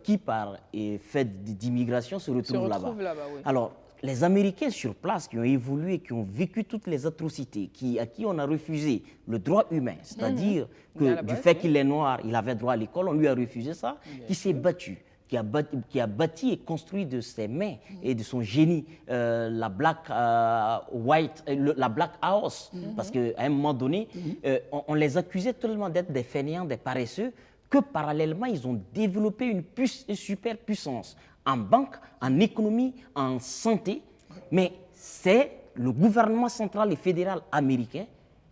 qui, par fait d'immigration, se retrouvent là-bas. Oui. Alors, les Américains sur place qui ont évolué, qui ont vécu toutes les atrocités, à qui on a refusé le droit humain, c'est-à-dire que du fait qu'il est noir, il avait droit à l'école, on lui a refusé ça, qui s'est battu, qui a bâti et construit de ses mains et de son génie la Black House, parce qu'à un moment donné, on les accusait tellement d'être des fainéants, des paresseux, que parallèlement, ils ont développé une super puissance en banque, en économie, en santé, mais c'est le gouvernement central et fédéral américain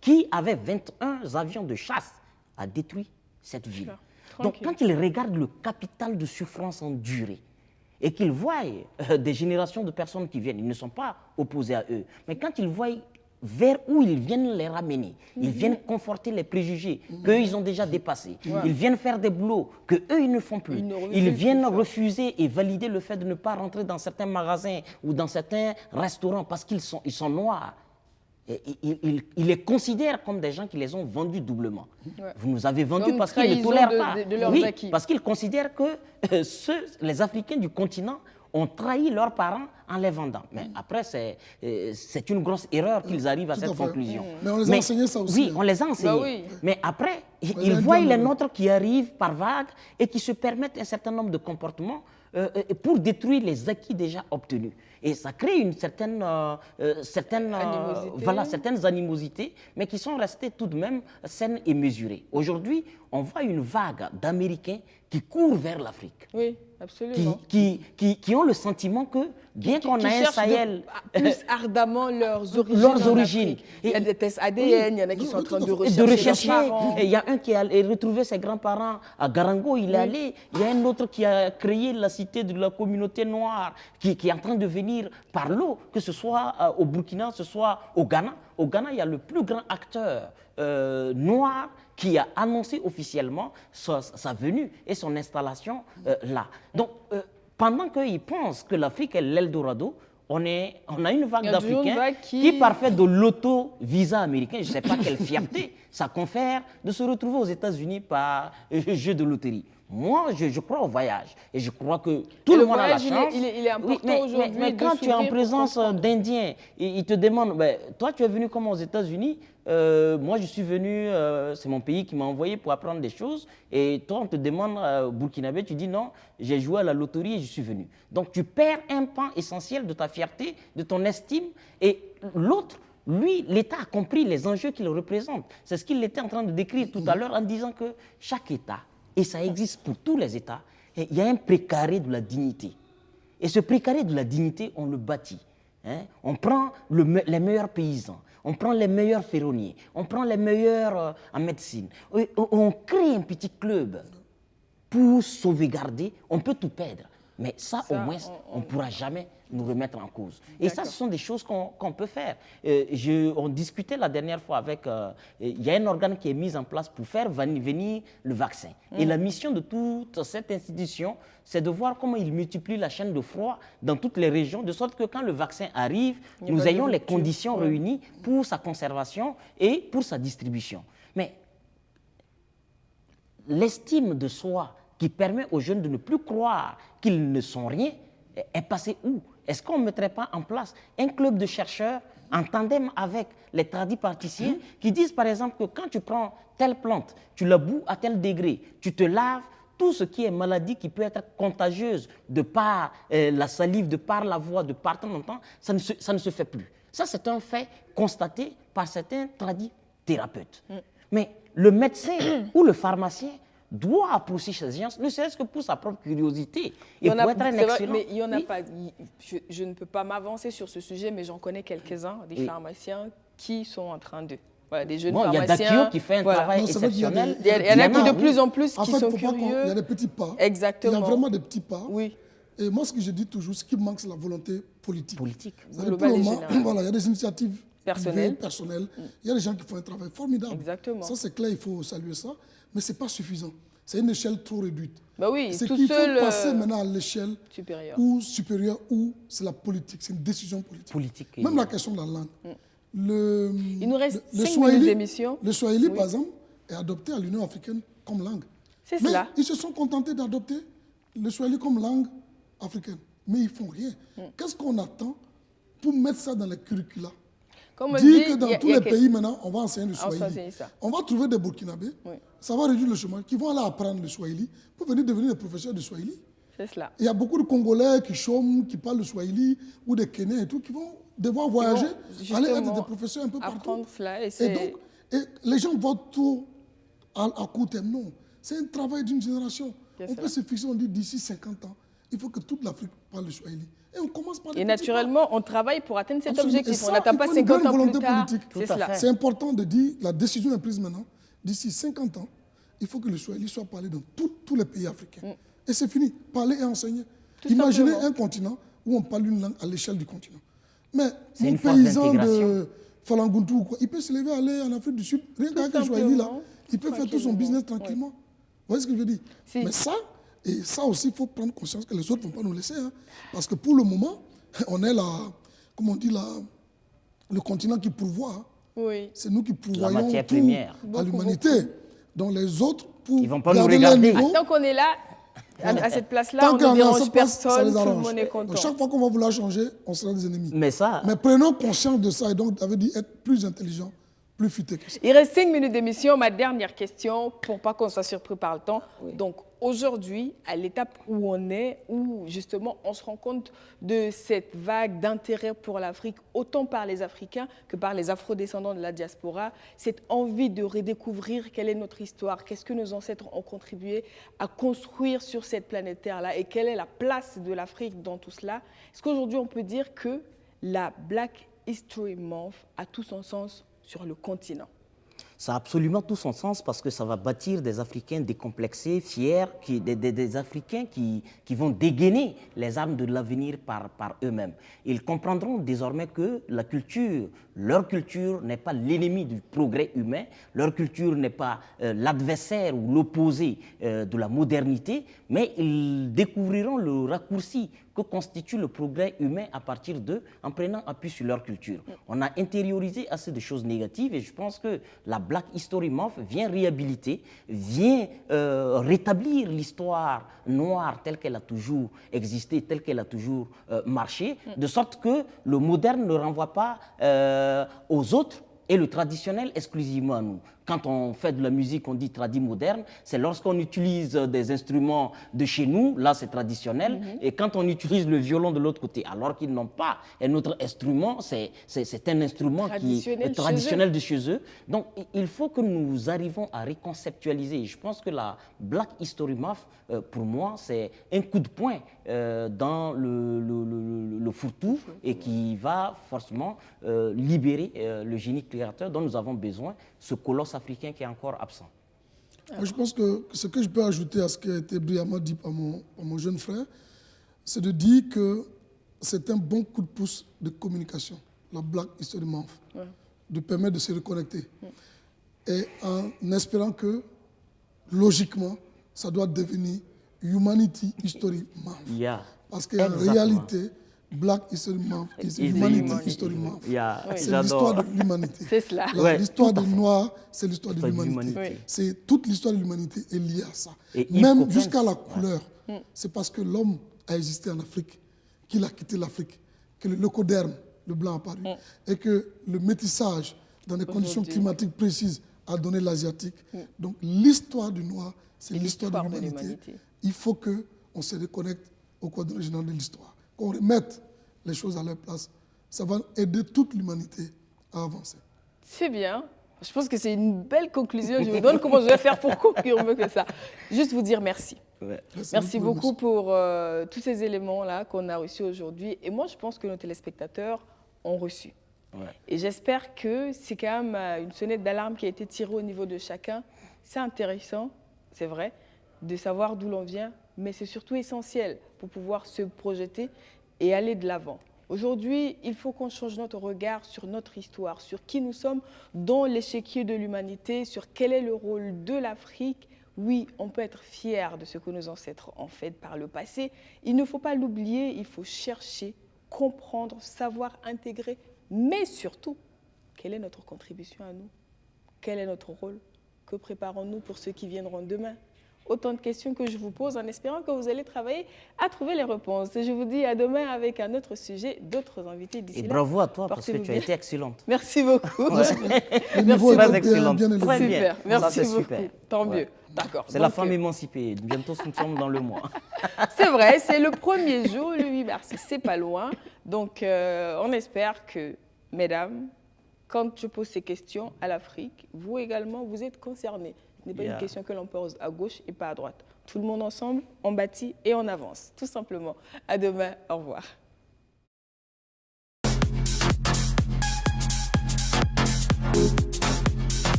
qui avait 21 avions de chasse à détruire cette ville. Donc quand ils regardent le capital de souffrance enduré et qu'ils voient des générations de personnes qui viennent, ils ne sont pas opposés à eux, mais quand ils voient vers où ils viennent les ramener. Ils viennent conforter les préjugés qu'eux, ils ont déjà dépassés. Ils viennent faire des boulots qu'eux, ils ne font plus. Ils viennent refuser et valider le fait de ne pas rentrer dans certains magasins ou dans certains restaurants parce qu'ils sont noirs. Et ils les considèrent comme des gens qui les ont vendus doublement. Vous nous avez vendus parce qu'ils ne tolèrent pas. Oui, parce qu'ils considèrent que les Africains du continent ont trahi leurs parents en les vendant. Mais après, c'est une grosse erreur qu'ils arrivent à cette conclusion. Mais on les a enseignés ça aussi. Oui, on les a enseignés. Mais après, ils voient les nôtres qui arrivent par vagues et qui se permettent un certain nombre de comportements pour détruire les acquis déjà obtenus. Et ça crée une certaine animosités, mais qui sont restées tout de même saines et mesurées. Aujourd'hui, on voit une vague d'Américains qui courent vers l'Afrique. Oui, absolument. Qui ont le sentiment que, bien qu'on ait un Sahel... plus ardemment leurs origines. Il y a des tests ADN, il y en a qui sont en train de rechercher. Il y a un qui a retrouvé ses grands-parents à Garango, il est allé. Il y a un autre qui a créé la cité de la communauté noire, qui est en train de venir par l'eau, que ce soit au Burkina, que ce soit au Ghana. Au Ghana, il y a le plus grand acteur noir qui a annoncé officiellement sa venue et son installation là. Donc, pendant qu'ils pensent que l'Afrique est l'Eldorado, on a une vague d'Africains qui, par fait de l'auto-visa américain, je ne sais pas quelle fierté ça confère de se retrouver aux États-Unis par jeu de loterie. Moi, je crois au voyage et je crois que tout le monde a la chance. Il est important aujourd'hui. Mais quand tu es en présence d'Indiens, ils te demandent, toi tu es venu comme aux États-Unis, moi je suis venu, c'est mon pays qui m'a envoyé pour apprendre des choses, et toi on te demande, burkinabé, tu dis non, j'ai joué à la loterie et je suis venu. Donc tu perds un pan essentiel de ta fierté, de ton estime, et l'autre, lui, l'État a compris les enjeux qu'il représente. C'est ce qu'il était en train de décrire tout à l'heure en disant que chaque État, et ça existe pour tous les États, il y a un précaré de la dignité. Et ce précaré de la dignité, on le bâtit. On prend les meilleurs paysans, on prend les meilleurs ferronniers, on prend les meilleurs en médecine. On crée un petit club pour sauvegarder. On peut tout perdre, mais ça au moins, on ne pourra jamais nous remettre en cause. Et ça, ce sont des choses qu'on peut faire. On discutait la dernière fois avec... il y a un organe qui est mis en place pour faire venir le vaccin. Et la mission de toute cette institution, c'est de voir comment il multiplie la chaîne de froid dans toutes les régions, de sorte que quand le vaccin arrive, nous ayons les conditions réunies pour sa conservation et pour sa distribution. Mais l'estime de soi qui permet aux jeunes de ne plus croire qu'ils ne sont rien est passée où? Est-ce qu'on ne mettrait pas en place un club de chercheurs en tandem avec les tradipraticiens qui disent par exemple que quand tu prends telle plante, tu la bous à tel degré, tu te laves, tout ce qui est maladie qui peut être contagieuse de par la salive, de par la voix, de par ton temps, ça ne se fait plus. Ça, c'est un fait constaté par certains tradithérapeutes. Mais le médecin ou le pharmacien doit approcher ces gens, ne serait-ce que pour sa propre curiosité. Et pour être un excellent... Mais il y en a pas. Je ne peux pas m'avancer sur ce sujet, mais j'en connais quelques-uns, des pharmaciens qui sont en train de... Voilà, des jeunes pharmaciens. Il y a Dakio qui fait un travail exceptionnel. Il y en a qui de plus en plus qui sont curieux. Il y a des petits pas. Exactement. Il y a vraiment des petits pas. Oui. Et moi, ce que je dis toujours, ce qui manque, c'est la volonté politique. Pour le moment, voilà, il y a des initiatives personnelles. Il y a des gens qui font un travail formidable. Exactement. Ça, c'est clair, il faut saluer ça. Mais ce n'est pas suffisant. C'est une échelle trop réduite. Bah oui, c'est qu'il faut passer maintenant à l'échelle supérieure où c'est la politique, c'est une décision politique. Même la question de la langue. Il nous reste 5 minutes d'émission. Le Swahili, par exemple, est adopté à l'Union africaine comme langue. C'est cela. Ils se sont contentés d'adopter le Swahili comme langue africaine. Mais ils ne font rien. Qu'est-ce qu'on attend pour mettre ça dans les curricula? Dire que dans tous les pays, maintenant, on va enseigner le Swahili. On va trouver des Burkinabés, ça va réduire le chômage, qui vont aller apprendre le Swahili pour venir devenir des professeurs de Swahili. C'est cela. Il y a beaucoup de Congolais qui chôment, qui parlent le Swahili, ou des Kenyans et tout, qui vont devoir voyager, aller être des professeurs un peu partout. Et les gens votent tout à court terme. Non, c'est un travail d'une génération. On peut se fixer, on dit d'ici 50 ans, il faut que toute l'Afrique parle le Swahili. Et on commence par et naturellement, on travaille pour atteindre cet objectif. On n'attend pas 50 ans plus tard. C'est important de dire, la décision est prise maintenant. D'ici 50 ans, il faut que le Swahili soit parlé dans tous les pays africains. Et c'est fini, parler et enseigner. Imaginez un continent où on parle une langue à l'échelle du continent. Mais mon paysan de Falanguntu, il peut se lever, aller en Afrique du Sud, rien qu'avec le Swahili, là, il peut faire tout son business tranquillement. Vous voyez ce que je veux dire? Mais ça, et ça aussi, il faut prendre conscience que les autres ne vont pas nous laisser. Hein. Parce que pour le moment, on est là, comme on dit, là, le continent qui pourvoit. Hein. Oui. C'est nous qui pourvoyons la matière tout première à l'humanité. Donc les autres, pour ils vont pas nous regarder. Tant qu'on est là, à cette place-là, on ne dérange personne, tout le monde est content. Donc, chaque fois qu'on va vouloir changer, on sera des ennemis. Mais prenons conscience de ça et donc, ça veut dire être plus intelligent, plus futé que ça. Il reste 5 minutes d'émission. Ma dernière question, pour pas qu'on soit surpris par le temps. Oui. Donc, aujourd'hui, à l'étape où on est, où justement on se rend compte de cette vague d'intérêt pour l'Afrique, autant par les Africains que par les afrodescendants de la diaspora, cette envie de redécouvrir quelle est notre histoire, qu'est-ce que nos ancêtres ont contribué à construire sur cette planète Terre-là et quelle est la place de l'Afrique dans tout cela. Est-ce qu'aujourd'hui on peut dire que la Black History Month a tout son sens sur le continent? Ça a absolument tout son sens parce que ça va bâtir des Africains décomplexés, fiers, des Africains qui vont dégainer les armes de l'avenir par eux-mêmes. Ils comprendront désormais que la culture, leur culture n'est pas l'ennemi du progrès humain, leur culture n'est pas l'adversaire ou l'opposé de la modernité, mais ils découvriront le raccourci que constitue le progrès humain à partir d'eux en prenant appui sur leur culture. On a intériorisé assez de choses négatives et je pense que la Black History Month vient réhabiliter, vient rétablir l'histoire noire telle qu'elle a toujours existé, telle qu'elle a toujours marché, de sorte que le moderne ne renvoie pas aux autres et le traditionnel exclusivement à nous. Quand on fait de la musique, on dit tradi moderne, c'est lorsqu'on utilise des instruments de chez nous, là c'est traditionnel, et quand on utilise le violon de l'autre côté, alors qu'ils n'ont pas un autre instrument, c'est un instrument qui est traditionnel de chez eux. Donc il faut que nous arrivions à reconceptualiser. Je pense que la Black History Month, pour moi, c'est un coup de poing dans le fourre-tout et qui va forcément libérer le génie créateur dont nous avons besoin, ce colosse africain qui est encore absent. Moi, je pense que ce que je peux ajouter à ce qui a été brillamment dit par mon jeune frère, c'est de dire que c'est un bon coup de pouce de communication, la Black History Month, de permettre de se reconnecter. Et en espérant que, logiquement, ça doit devenir Humanity History Month. Parce qu'en réalité, Black History Month is Humanity History Month. C'est l'histoire de l'humanité. C'est cela. L'histoire des Noirs, c'est l'histoire de l'humanité. C'est toute l'histoire de l'humanité est liée à ça. Même jusqu'à la couleur. C'est parce que l'homme a existé en Afrique qu'il a quitté l'Afrique, que le leucoderme, le blanc, a apparu, et que le métissage, dans des conditions climatiques précises, a donné l'asiatique. Donc l'histoire du Noir, c'est l'histoire de l'humanité. Il faut qu'on se reconnecte au code original de l'histoire, qu'on remette les choses à leur place. Ça va aider toute l'humanité à avancer. C'est bien. Je pense que c'est une belle conclusion. Je vous donne comment je vais faire pour conclure mieux que ça. Juste vous dire merci. Merci beaucoup pour tous ces éléments-là qu'on a reçus aujourd'hui. Et moi, je pense que nos téléspectateurs ont reçu. Et j'espère que c'est quand même une sonnette d'alarme qui a été tirée au niveau de chacun. C'est intéressant, c'est vrai, de savoir d'où l'on vient, mais c'est surtout essentiel pour pouvoir se projeter et aller de l'avant. Aujourd'hui, il faut qu'on change notre regard sur notre histoire, sur qui nous sommes dans l'échiquier de l'humanité, sur quel est le rôle de l'Afrique. Oui, on peut être fier de ce que nos ancêtres ont fait par le passé. Il ne faut pas l'oublier, il faut chercher, comprendre, savoir intégrer, mais surtout, quelle est notre contribution à nous? Quel est notre rôle? Que préparons-nous pour ceux qui viendront demain? Autant de questions que je vous pose en espérant que vous allez travailler à trouver les réponses. Et je vous dis à demain avec un autre sujet, d'autres invités d'ici là. Et bravo à toi parce que tu as été excellente. Merci beaucoup. Le niveau est excellent. Très bien. Merci beaucoup. Super. Tant mieux. D'accord. C'est la femme émancipée. Bientôt, nous sommes dans le mois. C'est vrai, c'est le premier jour, le 8 mars. C'est pas loin. Donc, on espère que, mesdames, quand je pose ces questions à l'Afrique, vous également, vous êtes concernés. Ce n'est pas une question que l'on pose à gauche et pas à droite. Tout le monde ensemble, on bâtit et on avance, tout simplement. À demain, au revoir.